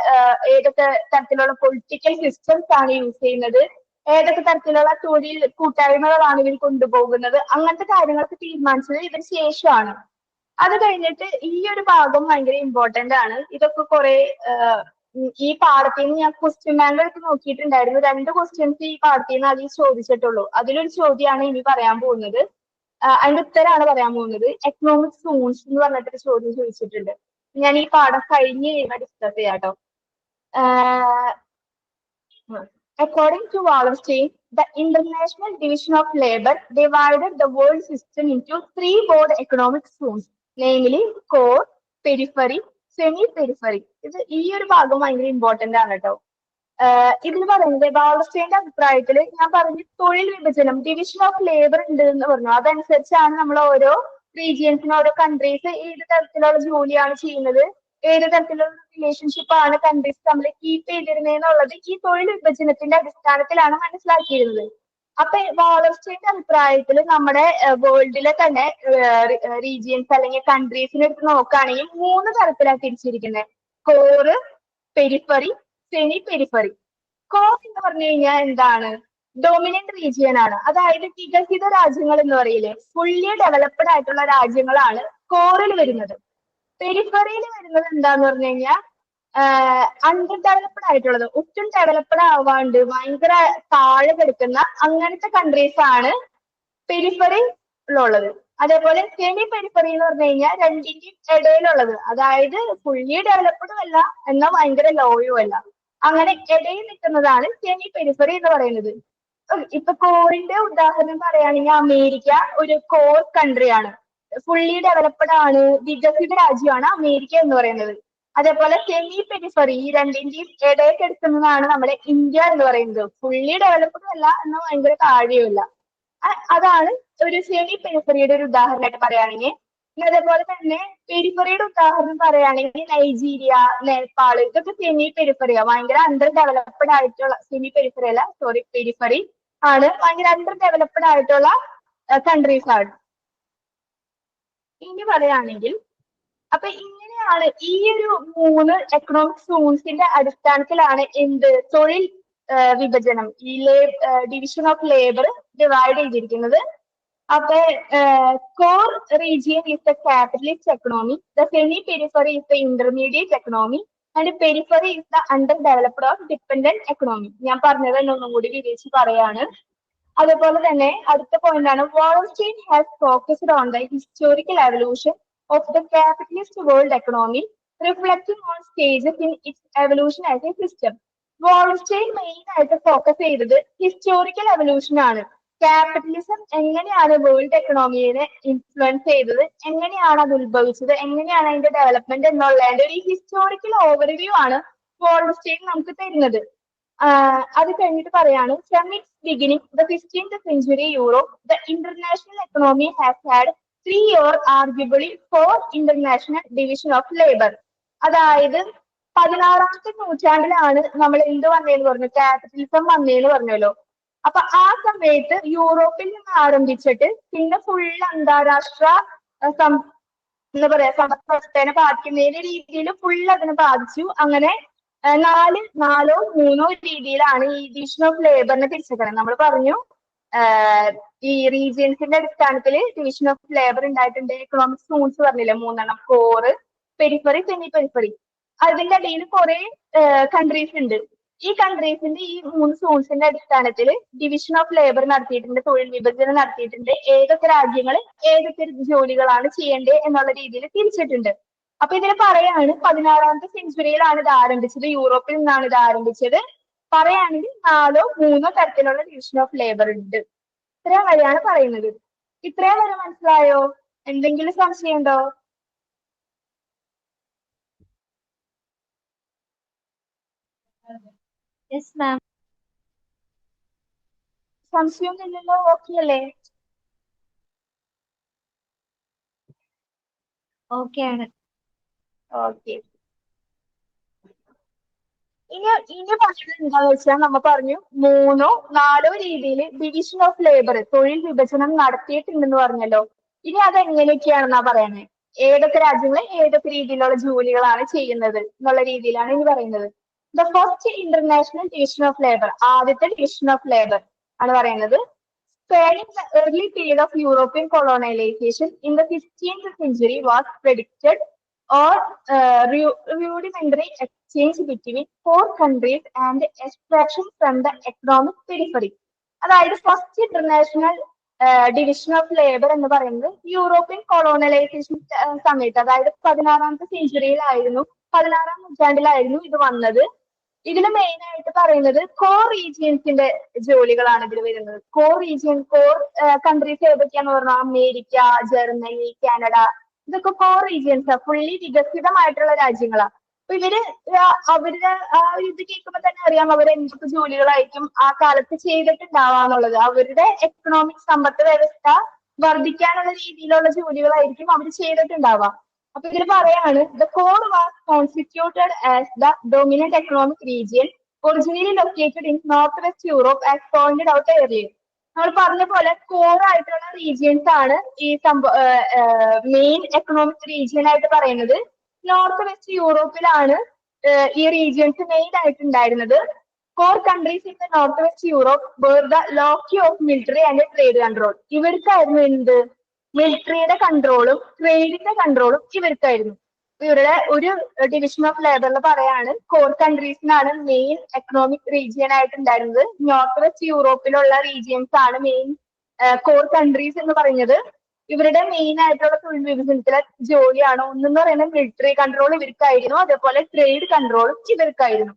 ഏതൊക്കെ തരത്തിലുള്ള പൊളിറ്റിക്കൽ സിസ്റ്റംസ് ആണ് യൂസ് ചെയ്യുന്നത്, ഏതൊക്കെ തരത്തിലുള്ള തൊഴിൽ കൂട്ടായ്മകളാണ് ഇവർ കൊണ്ടുപോകുന്നത്, അങ്ങനത്തെ കാര്യങ്ങളൊക്കെ തീരുമാനിച്ചത് ഇതിന് ശേഷമാണ്. അത് കഴിഞ്ഞിട്ട് ഈ ഒരു ഭാഗം ഭയങ്കര ഇമ്പോർട്ടന്റ് ആണ്. ഇതൊക്കെ കുറെ ഈ പാഠത്തിൽ നിന്ന് ഞാൻ ക്വസ്റ്റ്യൻ ബാങ്ക് എടുത്ത് നോക്കിയിട്ടുണ്ടായിരുന്നു. 2 ക്വസ്റ്റ്യൻസ് ഈ പാഠത്തിൽ നിന്ന് അതിൽ ചോദിച്ചിട്ടുള്ളൂ. അതിലൊരു ചോദ്യമാണ് ഇനി പറയാൻ പോകുന്നത്. അതിന്റെ ഉത്തരമാണ് പറയാൻ പോകുന്നത്. എക്കണോമിക് സോൺസ് എന്ന് പറഞ്ഞിട്ടൊരു ചോദ്യം ചോദിച്ചിട്ടുണ്ട്. ഞാൻ ഈ പാഠം കഴിഞ്ഞ് ഡിസ്കസ് ചെയ്യാം കേട്ടോ. According to Wallerstein, the International Division of Labor divided the world system into 3 broad economic zones, namely core, periphery, semi-periphery. ഇത് ഈ ഒരു ഭാഗം ഭയങ്കര ഇമ്പോർട്ടന്റ് ആണ് കേട്ടോ. ഇതിൽ പറയുന്നത് വാളസ്റ്റൈന്റെ അഭിപ്രായത്തിൽ ഞാൻ പറഞ്ഞു തൊഴിൽ വിഭജനം ഡിവിഷൻ ഓഫ് ലേബർ ഉണ്ട് എന്ന് പറഞ്ഞു. അതനുസരിച്ചാണ് നമ്മൾ ഓരോ റീജിയൻസിന് ഓരോ കൺട്രീസ് ഏത് തരത്തിലുള്ള ജോലിയാണ് ചെയ്യുന്നത്, ഏത് തരത്തിലുള്ള റിലേഷൻഷിപ്പ് ആണ് കൺട്രീസ് തമ്മിൽ കീപ്പ് ചെയ്തിരുന്നതെന്നുള്ളത് ഈ തൊഴിൽ വിഭജനത്തിന്റെ അടിസ്ഥാനത്തിലാണ് മനസ്സിലാക്കിയിരുന്നത്. അപ്പൊ വാളസ്റ്റൈന്റെ അഭിപ്രായത്തിൽ നമ്മുടെ വേൾഡിലെ തന്നെ റീജിയൻസ് അല്ലെങ്കിൽ കൺട്രീസിനെ എടുത്ത് നോക്കുകയാണെങ്കിൽ 3 തരത്തിലാണ് തിരിച്ചിരിക്കുന്നത്. Core, periphery, semi periphery. Core എന്ന് പറഞ്ഞു കഴിഞ്ഞാൽ എന്താണ്? ഡൊമിനന്റ് റീജിയൻ ആണ്. അതായത് വികസിത രാജ്യങ്ങൾ എന്ന് പറയില്ലേ, ഫുള്ളി ഡെവലപ്ഡ് ആയിട്ടുള്ള രാജ്യങ്ങളാണ് കോറിൽ വരുന്നത്. പെരിഫറിയിൽ വരുന്നത് എന്താന്ന് പറഞ്ഞു കഴിഞ്ഞാൽ അണ്ടർ ഡെവലപ്ഡ് ആയിട്ടുള്ളത്, ഒട്ടും ഡെവലപ്ഡ് ആവാണ്ട് ഭയങ്കര താഴെ കിടക്കുന്ന അങ്ങനത്തെ കൺട്രീസ് ആണ് പെരിഫറിയിലുള്ളത്. അതേപോലെ സെമി പെരിഫറി എന്ന് പറഞ്ഞു കഴിഞ്ഞാൽ രണ്ടിന്റെയും ഇടയിലുള്ളത്, അതായത് ഫുള്ളി ഡെവലപ്ഡും അല്ല എന്നാൽ ഭയങ്കര ലോയും അല്ല, അങ്ങനെ ഇടയിൽ നിൽക്കുന്നതാണ് സെമി പെരിഫറി എന്ന് പറയുന്നത്. ഇപ്പൊ കോറിന്റെ ഉദാഹരണം പറയുകയാണെങ്കിൽ അമേരിക്ക ഒരു കോർ കൺട്രിയാണ്, ഫുള്ളി ഡെവലപ്ഡ് ആണ്, വികസിത രാജ്യമാണ് അമേരിക്ക എന്ന് പറയുന്നത്. അതേപോലെ സെമി പെരിഫറി ഈ രണ്ടിന്റെയും ഇടയിൽ കിടക്കുന്നതാണ് നമ്മുടെ ഇന്ത്യ എന്ന് പറയുന്നത്, ഫുള്ളി ഡെവലപ്ഡും അല്ല എന്നാൽ ഭയങ്കര താഴെയുമല്ല. അതാണ് ഒരു സെമി പെരിഫറിയുടെ ഒരു ഉദാഹരണമായിട്ട് പറയുകയാണെങ്കിൽ. അതേപോലെ തന്നെ പെരിഫറിയുടെ ഉദാഹരണം പറയുകയാണെങ്കിൽ നൈജീരിയ, നേപ്പാൾ, ഇതൊക്കെ സെമി പെരിഫറിയാ, ഭയങ്കര അണ്ടർ ഡെവലപ്ഡ് ആയിട്ടുള്ള, സെമി പെരിഫറി അല്ല സോറി പെരിഫറി ആണ്, ഭയങ്കര അണ്ടർ ഡെവലപ്ഡ് ആയിട്ടുള്ള കൺട്രീസ് ആണ്. ഇനി പറയുകയാണെങ്കിൽ അപ്പൊ ഇങ്ങനെയാണ് ഈ ഒരു 3 എക്കണോമിക് സോൺസിന്റെ അടിസ്ഥാനത്തിലാണ് എന്ത് തൊഴിൽ വിഭജനം, ഈ ഡിവിഷൻ ഓഫ് ലേബർ ഡിവൈഡ് ചെയ്തിരിക്കുന്നത്. അപ്പൊ core region is the capitalist economy, the semi periphery is the intermediate economy and periphery is the under developed or dependent economy. ഞാൻ പറഞ്ഞത് തന്നെ ഒന്നും കൂടി വിവരിച്ച് പറയാണ്. അതുപോലെ തന്നെ അടുത്ത പോയിന്റ് ആണ്, Wallerstein has focused on the historical evolution of the capitalist world economy, reflecting on stages in its evolution as a system. Wallerstein main ആയിട്ട് ഫോക്കസ് ചെയ്തത് ഹിസ്റ്റോറിക്കൽ എവല്യൂഷൻ ആണ്. ക്യാപിറ്റലിസം എങ്ങനെയാണ് വേൾഡ് എക്കണോമിയെ ഇൻഫ്ലുവൻസ് ചെയ്തത്, എങ്ങനെയാണ് അത് ഉത്ഭവിച്ചത്, എങ്ങനെയാണ് അതിന്റെ ഡെവലപ്മെന്റ് എന്നുള്ളതിന്റെ ഒരു ഹിസ്റ്റോറിക്കൽ ഓവർവ്യൂ ആണ് വാളസ്റ്റൈൻ നമുക്ക് തരുന്നത്. അത് കഴിഞ്ഞിട്ട് പറയാണ്, from it's beginning the 15th century Europe, the international economy has had 3 or arguably 4 international division of labor. അതായത് 16ാമത്തെ നൂറ്റാണ്ടിലാണ് നമ്മൾ എന്ത് വന്നേന്ന് പറഞ്ഞു, ക്യാപിറ്റലിസം വന്നേന്ന് പറഞ്ഞല്ലോ. അപ്പൊ ആ സമയത്ത് യൂറോപ്പിൽ നിന്ന് ആരംഭിച്ചിട്ട് പിന്നെ ഫുൾ അന്താരാഷ്ട്ര എന്താ പറയാ സമ്പദ്വ്യവസ്ഥയെ ബാധിക്കുന്ന രീതിയിൽ ഫുൾ അതിനെ ബാധിച്ചു. അങ്ങനെ 4 3 രീതിയിലാണ് ഈ ഡിവിഷൻ ഓഫ് ലേബറിനെ തിരിച്ചേക്കുന്നത്. നമ്മൾ പറഞ്ഞു ഈ റീജിയൻസിന്റെ അടിസ്ഥാനത്തിൽ ഡിവിഷൻ ഓഫ് ലേബർ ഉണ്ടായിട്ടുണ്ട്. എക്കണോമിക് സോൺസ് പറഞ്ഞില്ലേ 3 കോറ്, പെരിഫറി, സെമി പെരിഫറി. അതിന്റെ ഇടയിൽ കുറെ കൺട്രീസ് ഉണ്ട്. ഈ കൺട്രീസിന്റെ ഈ 3 സോൺസിന്റെ അടിസ്ഥാനത്തിൽ ഡിവിഷൻ ഓഫ് ലേബർ നടത്തിയിട്ടുണ്ട്, തൊഴിൽ വിഭജനം നടത്തിയിട്ടുണ്ട്, ഏതൊക്കെ രാജ്യങ്ങൾ ഏതൊക്കെ ജോലികളാണ് ചെയ്യേണ്ടത് എന്നുള്ള രീതിയിൽ തിരിച്ചിട്ടുണ്ട്. അപ്പൊ ഇതിൽ പറയാണ് 16ാമത്തെ സെഞ്ചുറിയിലാണ് ഇത് ആരംഭിച്ചത്, യൂറോപ്പിൽ നിന്നാണ് ഇത് ആരംഭിച്ചത്. പറയുകയാണെങ്കിൽ 4 3 തരത്തിലുള്ള ഡിവിഷൻ ഓഫ് ലേബർ ഉണ്ട്. ഇത്രയും വരെയാണ് പറയുന്നത്. ഇത്രയും വരെ മനസ്സിലായോ? എന്തെങ്കിലും സംശയം ഉണ്ടോ? Yes ma'am. സംശയമൊന്നുമില്ലല്ലോ? ഓക്കെ അല്ലേ? ഓക്കെ ആണ്. ഓക്കെ. ഇനി പറഞ്ഞത് എന്താന്ന് വെച്ചാൽ നമ്മ പറഞ്ഞു 3 4 രീതിയിൽ ഡിവിഷൻ ഓഫ് ലേബർ, തൊഴിൽ വിഭജനം നടത്തിയിട്ടുണ്ടെന്ന് പറഞ്ഞല്ലോ. ഇനി അതെങ്ങനെയൊക്കെയാണെന്നാ പറയണേ. ഏതൊക്കെ രാജ്യങ്ങൾ ഏതൊക്കെ രീതിയിലുള്ള ജോലികളാണ് ചെയ്യുന്നത് എന്നുള്ള രീതിയിലാണ് ഇനി പറയുന്നത്. The first international division of labour, ആദ്യത്തെ ഡിവിഷൻ ഓഫ് ലേബർ ആണ് പറയുന്നത്. Spanning the early period of European colonization in the 15th century was predicted or rudimentary exchange between 4 countries and extraction from the economic periphery. അതായത് first international division of labour എന്ന് പറയുന്നത് European കൊളോണലൈസേഷൻ സമയത്ത്, അതായത് 16ാമത്തെ സെഞ്ചുറിയിലായിരുന്നു, 16ാം നൂറ്റാണ്ടിലായിരുന്നു ഇത് വന്നത്. ഇതിൽ മെയിൻ ആയിട്ട് പറയുന്നത് കോർ റീജിയൻസിന്റെ ജോലികളാണ് ഇതിൽ വരുന്നത്. കോർ കൺട്രീസ് ഏതൊക്കെയാന്ന് പറഞ്ഞാൽ അമേരിക്ക, ജർമ്മനി, കാനഡ, ഇതൊക്കെ കോർ റീജിയൻസാ, ഫുള്ളി വികസിതമായിട്ടുള്ള രാജ്യങ്ങളാണ്. അപ്പൊ ഇവര് അവരുടെ ഇത് കേൾക്കുമ്പോ തന്നെ അറിയാം അവർ എന്തൊക്കെ ജോലികളായിരിക്കും ആ കാലത്ത് ചെയ്തിട്ടുണ്ടാവാന്നുള്ളത്. അവരുടെ എക്കണോമിക് സമ്പത്ത് വ്യവസ്ഥ വർദ്ധിക്കാനുള്ള രീതിയിലുള്ള ജോലികളായിരിക്കും അവർ ചെയ്തിട്ടുണ്ടാവാം. അപ്പൊ ഇതിൽ പറയാണ് the core was constituted as the dominant economic region originally located in north west Europe as pointed out earlier. നമ്മൾ പറഞ്ഞ പോലെ കോർ ആയിട്ടുള്ള റീജിയൻസ് ആണ് ഈ മെയിൻ എക്കണോമിക് റീജിയൻ ആയിട്ട് പറയുന്നത്. നോർത്ത് വെസ്റ്റ് യൂറോപ്പിലാണ് ഈ റീജിയൻസ് മെയിൻ ആയിട്ട് ഉണ്ടായിരുന്നത്. Core countries in the north west Europe where the locus of military and trade control. ഇവർക്കായിരുന്നു എന്ത്? മിലിറ്ററിയുടെ കൺട്രോളും ട്രേഡിന്റെ കൺട്രോളും ഇവർക്കായിരുന്നു. ഇവരുടെ ഒരു ഡിവിഷൻ ഓഫ് ലേബറിൽ പറയാണ് കോർ കൺട്രീസിനാണ് മെയിൻ എക്കണോമിക് റീജിയൻ ആയിട്ട് ഉണ്ടായിരുന്നത്. നോർത്ത് വെസ്റ്റ് യൂറോപ്പിലുള്ള റീജിയൻസ് ആണ് മെയിൻ കോർ കൺട്രീസ് എന്ന് പറയുന്നത്. ഇവരുടെ മെയിൻ ആയിട്ടുള്ള തൊഴിൽ വിഭജനത്തിലെ ജോലിയാണ് ഒന്നെന്ന് പറയുന്നത് മിലിറ്ററി കൺട്രോൾ ഇവർക്കായിരുന്നു, അതേപോലെ ട്രേഡ് കൺട്രോളും ഇവർക്കായിരുന്നു.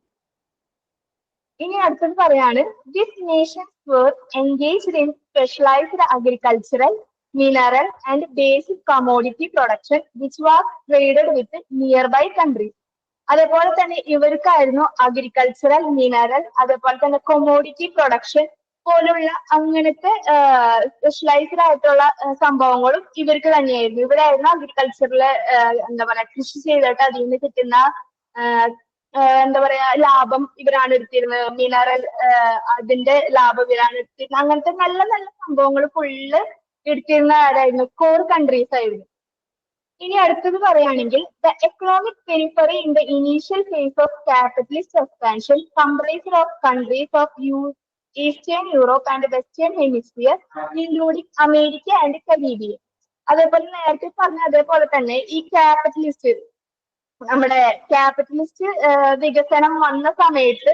ഇനി അടുത്തത് പറയാണ് this nations were engaged in specialised agricultural, mineral and basic commodity production which was traded with nearby countries. അതേപോലെ തന്നെ ഇവർക്കായിരുന്നു അഗ്രികൾച്ചറൽ, മിനറൽ, അതേപോലെ തന്നെ കൊമോഡിറ്റി പ്രൊഡക്ഷൻ പോലുള്ള അങ്ങനത്തെ സ്പെഷ്യലൈസ്ഡ് ആയിട്ടുള്ള സംഭവങ്ങളും ഇവർക്ക് തന്നെയായിരുന്നു. ഇവരായിരുന്നു അഗ്രികൾച്ചറിലെ എന്താ പറയാ കൃഷി ചെയ്തിട്ട് അതിൽ നിന്ന് കിട്ടുന്ന എന്താ പറയാ ലാഭം ഇവരാണ് എടുത്തിരുന്നത്. മിനറൽ അതിന്റെ ലാഭം ഇവരാണ് എടുത്തിരുന്നത്. അങ്ങനത്തെ നല്ല നല്ല സംഭവങ്ങൾ ഫുള്ള് എടുത്തിരുന്ന ആരായിരുന്നു? കോർ കൺട്രീസ് ആയിരുന്നു. ഇനി അടുത്തത് പറയുകയാണെങ്കിൽ the economic periphery in the initial face of capitalist expansion comprised of countries of eastern Europe and western hemisphere including America and Caribbean. അതേപോലെ നേരത്തെ പറഞ്ഞ അതേപോലെ തന്നെ ഈ നമ്മുടെ ക്യാപിറ്റലിസ്റ്റ് വികസനം വന്ന സമയത്ത്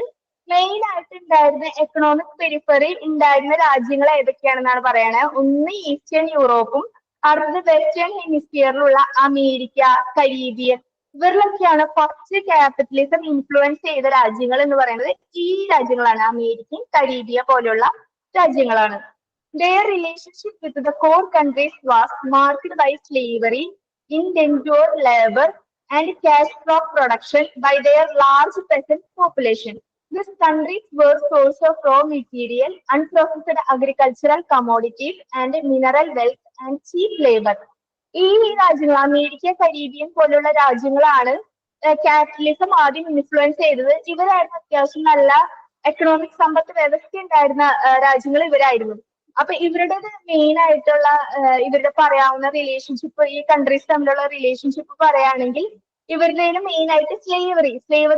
മെയിൻ ആയിട്ട് ഉണ്ടായിരുന്ന എക്കണോമിക് പെരിഫറി ഉണ്ടായിരുന്ന രാജ്യങ്ങൾ ഏതൊക്കെയാണെന്നാണ് പറയണത്. ഒന്ന് ഈസ്റ്റേൺ യൂറോപ്പും അടുത്തത് വെസ്റ്റേൺ ഹെമിസ്ഫിയറിലുള്ള അമേരിക്ക, കരീബിയൻ. ഇവരിലൊക്കെയാണ് ഫസ്റ്റ് ക്യാപിറ്റലിസം ഇൻഫ്ലുവൻസ് ചെയ്ത രാജ്യങ്ങൾ എന്ന് പറയുന്നത് ഈ രാജ്യങ്ങളാണ്, അമേരിക്കൻ, കരീബിയ പോലുള്ള രാജ്യങ്ങളാണ്. Their relationship with the core countries was marked by slavery, indentured labor, and cash crop production by their large peasant population. These countries were source of raw material, unprocessed agricultural commodities, and mineral wealth and cheap labor. ഈ രാജ്യങ്ങൾ America, Caribbean പോലുള്ള രാജ്യങ്ങളാണ് capitalism ആദ്യം influence ചെയ്തത്. ഇവരായിരുന്നു അത്യാവശ്യം നല്ല economic സമ്പത്ത് വ്യവസ്ഥ ഉണ്ടായിരുന്ന രാജ്യങ്ങൾ ഇവരായിരുന്നു. അപ്പൊ ഇവരുടെ മെയിൻ ആയിട്ടുള്ള ഇവരുടെ പറയാവുന്ന റിലേഷൻഷിപ്പ്, ഈ കൺട്രീസ് തമ്മിലുള്ള റിലേഷൻഷിപ്പ് പറയുകയാണെങ്കിൽ ഇവരുടെ മെയിൻ ആയിട്ട് സ്ലേവറി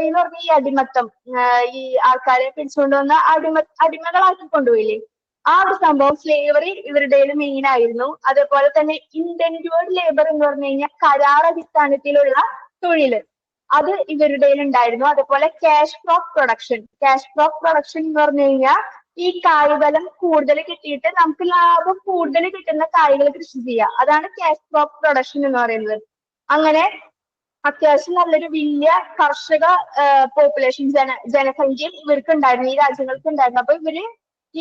എന്ന് പറഞ്ഞ ഈ അടിമത്തം, ഈ ആൾക്കാരെ പിടിച്ചുകൊണ്ടുവന്ന അടിമകളാക്കി കൊണ്ടുപോയില്ലേ, ആ ഒരു സംഭവം സ്ലേവറി ഇവരുടെ മെയിൻ ആയിരുന്നു. അതേപോലെ തന്നെ ഇൻഡെന്റുവേർഡ് ലേബർ എന്ന് പറഞ്ഞു കഴിഞ്ഞാൽ കരാർ അടിസ്ഥാനത്തിലുള്ള തൊഴില്, അത് ഇവരുടെ ഉണ്ടായിരുന്നു. അതേപോലെ ക്യാഷ് ക്രോപ്പ് പ്രൊഡക്ഷൻ എന്ന് പറഞ്ഞു കഴിഞ്ഞാൽ ഈ കായ്ഫലം കൂടുതൽ കിട്ടിയിട്ട് നമുക്ക് ലാഭം കൂടുതൽ കിട്ടുന്ന കായ്കൾ കൃഷി ചെയ്യുക, അതാണ് ക്യാഷ് ക്രോപ്പ് പ്രൊഡക്ഷൻ എന്ന് പറയുന്നത്. അങ്ങനെ അത്യാവശ്യം നല്ലൊരു വലിയ കർഷക പോപ്പുലേഷൻ ജനസംഖ്യയും ഇവർക്ക് ഉണ്ടായിരുന്നു, ഈ രാജ്യങ്ങൾക്ക് ഉണ്ടായിരുന്നു. അപ്പൊ ഇവര്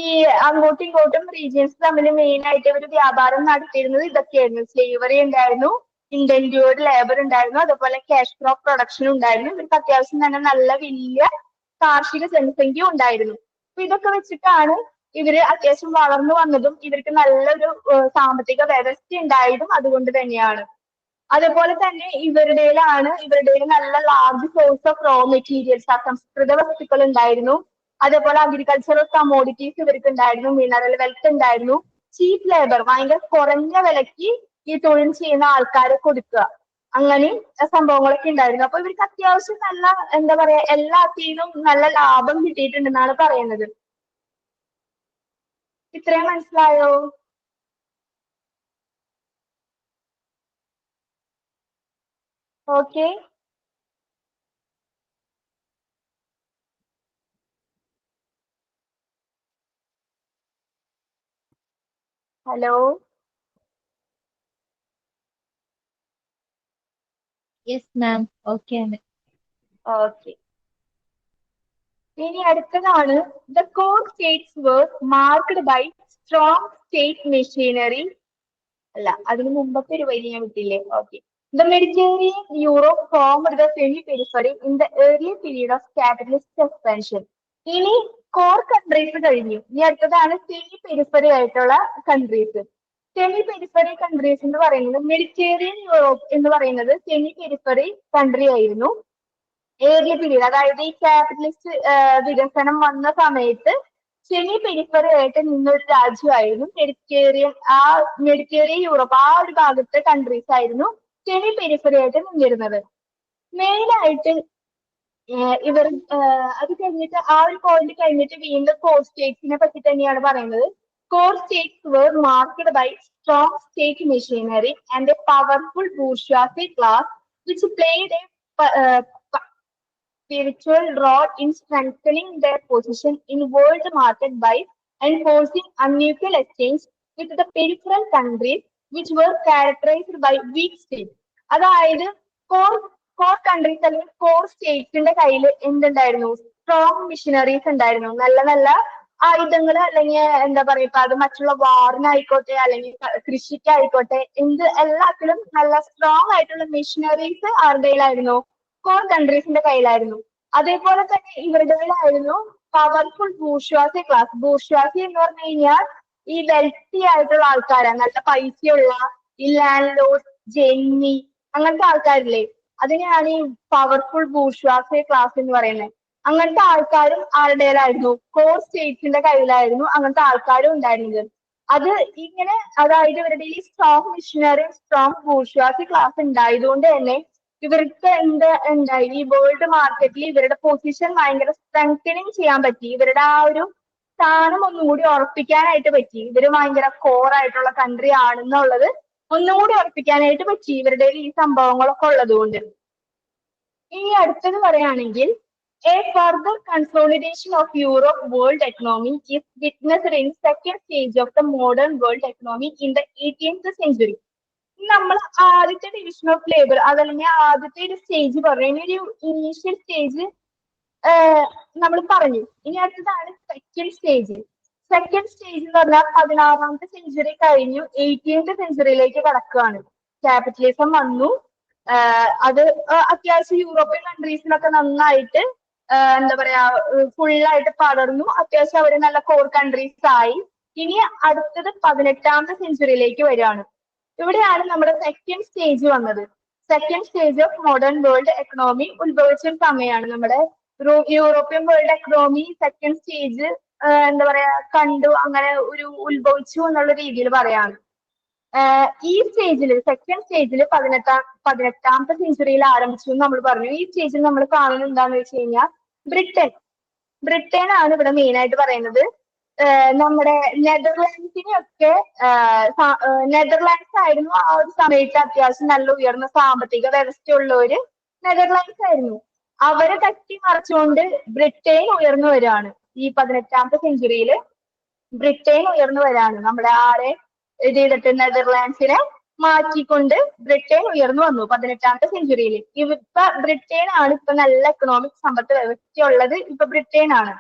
ഈ അങ്ങോട്ടും ഇങ്ങോട്ടും റീജിയൻസ് തമ്മിൽ മെയിൻ ആയിട്ട് ഇവർ വ്യാപാരം നടത്തിയിരുന്നത് ഇതൊക്കെയായിരുന്നു. സ്ലേവറി ഉണ്ടായിരുന്നു, ഇന്റൻഡ്യൂർഡ് ലേബർ ഉണ്ടായിരുന്നു, അതുപോലെ ക്യാഷ് ക്രോപ്പ് പ്രൊഡക്ഷൻ ഉണ്ടായിരുന്നു. ഇവർക്ക് അത്യാവശ്യം തന്നെ നല്ല വലിയ കാർഷിക ജനസംഖ്യ ഉണ്ടായിരുന്നു. അപ്പൊ ഇതൊക്കെ വെച്ചിട്ടാണ് ഇവര് അത്യാവശ്യം വളർന്നു വന്നതും ഇവർക്ക് നല്ലൊരു സാമ്പത്തിക വ്യവസ്ഥ ഉണ്ടായതും അതുകൊണ്ട് തന്നെയാണ്. അതുപോലെ തന്നെ ഇവരുടെ നല്ല large source of raw materials, അസംസ്കൃത വസ്തുക്കൾ ഉണ്ടായിരുന്നു. അതേപോലെ അഗ്രികൾച്ചറൽ കമോഡിറ്റീസ് ഇവർക്ക് ഉണ്ടായിരുന്നു, മിനറൽ വെൽത്ത് ഉണ്ടായിരുന്നു, ചീപ്പ് ലേബർ, ഭയങ്കര കുറഞ്ഞ വിലക്ക് ഈ തൊഴിൽ ചെയ്യുന്ന ആൾക്കാരെ കൊടുക്കുക, അങ്ങനെ സംഭവങ്ങളൊക്കെ ഉണ്ടായിരുന്നു. അപ്പൊ ഇവർക്ക് അത്യാവശ്യം നല്ല എന്താ പറയാ എല്ലാത്തിനും നല്ല ലാഭം കിട്ടിയിട്ടുണ്ടെന്നാണ് പറയുന്നത്. ഇത്രയും മനസ്സിലായോ? Okay. Hello. Yes ma'am, okay ആണ്. ഓക്കെ. ഇനി അടുത്തതാണ് the core States were marked by strong state machinery. അല്ല, അതിന് മുമ്പത്തെ ഒരു വരി ഞാൻ വിട്ടില്ലേ? Okay. The Mediterranean Europe formed the semi-periphery in the early period of capitalist expansion. ഇനി കോർ കൺട്രീസ് കഴിഞ്ഞു. ഇനി അടുത്തതാണ് സെമി പെരിഫറി ആയിട്ടുള്ള കൺട്രീസ്. സെമി പെരിഫറി കൺട്രീസ് എന്ന് പറയുന്നത് മെഡിറ്ററേനിയൻ യൂറോപ്പ് എന്ന് പറയുന്നത് സെമി പെരിഫറി കൺട്രി ആയിരുന്നു. ഏറിയ പീരീഡ്, അതായത് ഈ ക്യാപിറ്റലിസ്റ്റ് വികസനം വന്ന സമയത്ത് സെമി പെരിഫറി ആയിട്ട് നിന്നൊരു രാജ്യമായിരുന്നു മെഡിറ്ററേനിയൻ യൂറോപ്പ്. ആ ഒരു ഭാഗത്തെ കൺട്രീസ് ആയിരുന്നു സെമി പെരിഫറി ആയിട്ട് നിന്നിരുന്നത്. മെയിൻ ആയിട്ട് ഇവർ അത് കഴിഞ്ഞിട്ട് ആ ഒരു പോയിന്റ് കഴിഞ്ഞിട്ട് വീണ്ടും കോർ സ്റ്റേറ്റ്സിനെ പറ്റി തന്നെയാണ് പറയുന്നത്. Core States were marked by strong state machinery and a powerful bourgeoisie class which played a spiritual role in strengthening their position in world market by enforcing unequal exchange with the peripheral countries which were characterized by weak states. അതായത് core countries അല്ലെങ്കിൽ core സ്റ്റേറ്റ്സിന്റെ കയ്യിൽ എന്തുണ്ടായിരുന്നു? Strong missionaries ഉണ്ടായിരുന്നു, നല്ല നല്ല ആയുധങ്ങൾ, അല്ലെങ്കിൽ എന്താ പറയാ ഇപ്പൊ അത് മറ്റുള്ള വാറിനായിക്കോട്ടെ അല്ലെങ്കിൽ കൃഷിക്കായിക്കോട്ടെ, എല്ലാത്തിലും നല്ല സ്ട്രോങ് ആയിട്ടുള്ള മിഷനറീസ് ആരുടെ കയ്യിലായിരുന്നു? കോർ കൺട്രീസിന്റെ കയ്യിലായിരുന്നു. അതേപോലെ തന്നെ ഇവരുടെ കയ്യിലായിരുന്നു പവർഫുൾ ബൂർഷ്വാസി ക്ലാസ്. ബൂർഷ്വാസി എന്ന് പറഞ്ഞു കഴിഞ്ഞാൽ ഈ വെൽത്തി ആയിട്ടുള്ള ആൾക്കാരാണ്, നല്ല പൈസയുള്ള ഈ ലാൻഡ് ലോഡ്, ജെന്നി, അങ്ങനത്തെ ആൾക്കാരില്ലേ, അതിനെയാണ് ഈ പവർഫുൾ ബൂർഷ്വാസി ക്ലാസ് എന്ന് പറയുന്നത്. അങ്ങനത്തെ ആൾക്കാരും ആരുടേലായിരുന്നു? കോർ സ്റ്റേറ്റ്സിന്റെ കയ്യിലായിരുന്നു അങ്ങനത്തെ ആൾക്കാരും ഉണ്ടായിരുന്നത്. അത് ഇങ്ങനെ, അതായത് ഇവരുടെ ഈ strong missionary, strong bourgeoisie class ഉണ്ടായതുകൊണ്ട് തന്നെ ഇവർക്ക് എന്തായി ഈ വേൾഡ് മാർക്കറ്റിൽ ഇവരുടെ പൊസിഷൻ ഭയങ്കര സ്ട്രെങ്തനിങ് ചെയ്യാൻ പറ്റി. ഇവരുടെ ആ ഒരു സ്ഥാനം ഒന്നും കൂടി ഉറപ്പിക്കാനായിട്ട് പറ്റി. ഇവര് ഭയങ്കര കോർ ആയിട്ടുള്ള കൺട്രി ആണെന്നുള്ളത് ഒന്നും കൂടി ഉറപ്പിക്കാനായിട്ട് പറ്റി ഇവരുടെ ഈ സംഭവങ്ങളൊക്കെ ഉള്ളത് കൊണ്ട്. ഇനി അടുത്തത് പറയുകയാണെങ്കിൽ a further consolidation of Europe world economy is witnessed in second stage of the modern world economy in the 18th century. നമ്മൾ ആദ്യത്തെ ഡിവിഷൻ ഓഫ് ലേബർ, അതല്ലെങ്കിൽ ആദ്യത്തെ ഒരു സ്റ്റേജ് പറഞ്ഞു, ഒരു ഇനീഷ്യൽ സ്റ്റേജ് നമ്മൾ പറഞ്ഞു. ഇനി അടുത്തതാണ് സെക്കൻഡ് സ്റ്റേജ്. സെക്കൻഡ് സ്റ്റേജ് എന്ന് പറഞ്ഞാൽ 16ാമത്തെ സെഞ്ചുറി കഴിഞ്ഞു 18th സെഞ്ചുറിയിലേക്ക് കടക്കുകയാണ്. ക്യാപിറ്റലിസം വന്നു, അത് അത്യാവശ്യം യൂറോപ്യൻ കൺട്രീസിലൊക്കെ നന്നായിട്ട് എന്താ പറയാ ഫുള്ളായിട്ട് പടർന്നു. അത്യാവശ്യം അവര് നല്ല കോർ കൺട്രീസ് ആയി. ഇനി അടുത്തത് 18ാമത്തെ സെഞ്ചുറിയിലേക്ക് വരികയാണ്. ഇവിടെയാണ് നമ്മുടെ സെക്കൻഡ് സ്റ്റേജ് വന്നത്. Second stage of modern world economy ഉത്ഭവിച്ച സമയമാണ് നമ്മുടെ European world economy. Second stage എന്താ പറയാ കണ്ടു, അങ്ങനെ ഒരു ഉത്ഭവിച്ചു എന്നുള്ള രീതിയിൽ പറയാണ്. ഈ സ്റ്റേജിൽ, സെക്കൻഡ് സ്റ്റേജിൽ 18ാമത്തെ സെഞ്ചുറിയിൽ ആരംഭിച്ചു എന്ന് നമ്മൾ പറഞ്ഞു. ഈ സ്റ്റേജിൽ നമ്മൾ കാണുന്നത് എന്താണെന്ന് വെച്ച് കഴിഞ്ഞാൽ ബ്രിട്ടൻ ആണ് ഇവിടെ മെയിൻ ആയിട്ട് പറയുന്നത്. നമ്മുടെ നെതർലാൻഡ്സിനെയൊക്കെ നെതർലാൻഡ്സ് ആയിരുന്നു ആ ഒരു സമയത്ത് അത്യാവശ്യം നല്ല ഉയർന്ന സാമ്പത്തിക വ്യവസ്ഥയുള്ള ഒരു നെതർലാൻഡ്സ് ആയിരുന്നു. അവരെ തട്ടി മറിച്ചുകൊണ്ട് ബ്രിട്ടൻ ഉയർന്നു വരികയാണ്. ഈ 18ാമത്തെ സെഞ്ചുറിയിൽ ബ്രിട്ടൻ ഉയർന്നു വരികയാണ്. നമ്മുടെ ആരെ ഇത് ചെയ്തിട്ട് നെതർലാൻഡ്സിനെ മാറ്റിക്കൊണ്ട് ബ്രിട്ടൻ ഉയർന്നു വന്നു 18ാമത്തെ സെഞ്ചുറിയിൽ. ഇപ്പൊ ബ്രിട്ടൻ ആണ് ഇപ്പൊ നല്ല എക്കണോമിക് സമ്പത്ത് വ്യവസ്ഥയുള്ളത്. ഇപ്പൊ ബ്രിട്ടൻ ആണ്.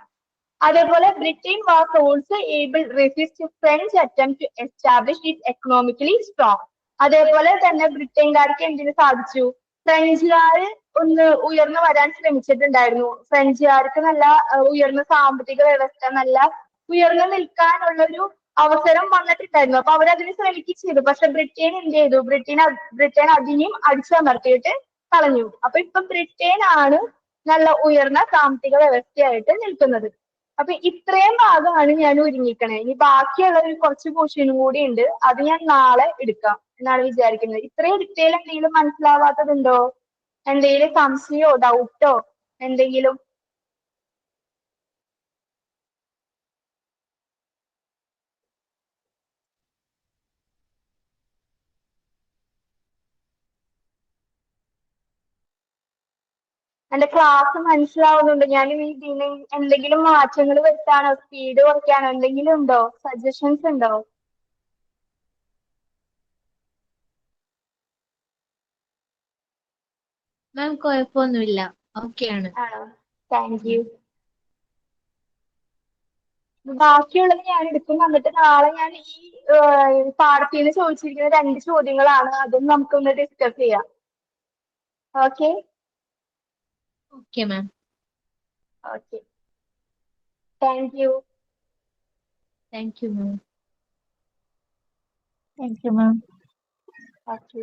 അതേപോലെ Britain was also able resist French attempt to establish it economically strong. അതേപോലെ തന്നെ ബ്രിട്ടൻകാർക്ക് എന്തിനു സാധിച്ചു? ഫ്രഞ്ചുകാര് ഒന്ന് ഉയർന്നു വരാൻ ശ്രമിച്ചിട്ടുണ്ടായിരുന്നു. ഫ്രഞ്ചുകാർക്ക് നല്ല ഉയർന്ന സാമ്പത്തിക വ്യവസ്ഥ, നല്ല ഉയർന്നു നിൽക്കാനുള്ളൊരു അവസരം വന്നിട്ടുണ്ടായിരുന്നു. അപ്പൊ അവരതിന് ശ്രമിക്കുകയും ചെയ്തു. പക്ഷെ ബ്രിട്ടൻ എന്ത് ചെയ്തു? ബ്രിട്ടൻ അതിനെയും അടിച്ചമർത്തിയിട്ട് കളഞ്ഞു. അപ്പൊ ഇപ്പൊ ബ്രിട്ടൻ ആണ് നല്ല ഉയർന്ന സാമ്പത്തിക വ്യവസ്ഥയായിട്ട് നിൽക്കുന്നത്. അപ്പൊ ഇത്രയും ഭാഗമാണ് ഞാൻ ഒരുങ്ങിക്കണേ. ഇനി ബാക്കിയുള്ള ഒരു കുറച്ച് പോർഷനും കൂടി ഉണ്ട്. അത് ഞാൻ നാളെ എടുക്കാം എന്നാണ് വിചാരിക്കുന്നത്. ഇത്രയും ഡീറ്റെയിൽ എന്തെങ്കിലും മനസ്സിലാവാത്തതുണ്ടോ? എന്തെങ്കിലും സംശയമോ ഡൗട്ടോ എന്തെങ്കിലും? എന്റെ ക്ലാസ് മനസ്സിലാവുന്നുണ്ട്. ഞാൻ ഇതിന് എന്തെങ്കിലും മാറ്റങ്ങൾ വരുത്താനോ സ്പീഡ് കുറയ്ക്കാനോ എന്തെങ്കിലും ഉണ്ടോ? സജഷൻസ് ഉണ്ടോ? മാം കുഴപ്പമൊന്നുമില്ല, ഓക്കെ ആണ്. ആണോ? Thank you. ബാക്കിയുള്ളത് ഞാൻ എടുക്കും. വന്നിട്ട് നാളെ ഞാൻ ഈ പാഠത്തിൽ നിന്ന് ചോദിച്ചിരിക്കുന്ന 2 ചോദ്യങ്ങളാണ്. അതും നമുക്കൊന്ന് ഡിസ്കസ് ചെയ്യാം. Okay? Okay ma'am. Okay. Thank you. Thank you ma'am. Thank you, ma'am. Okay.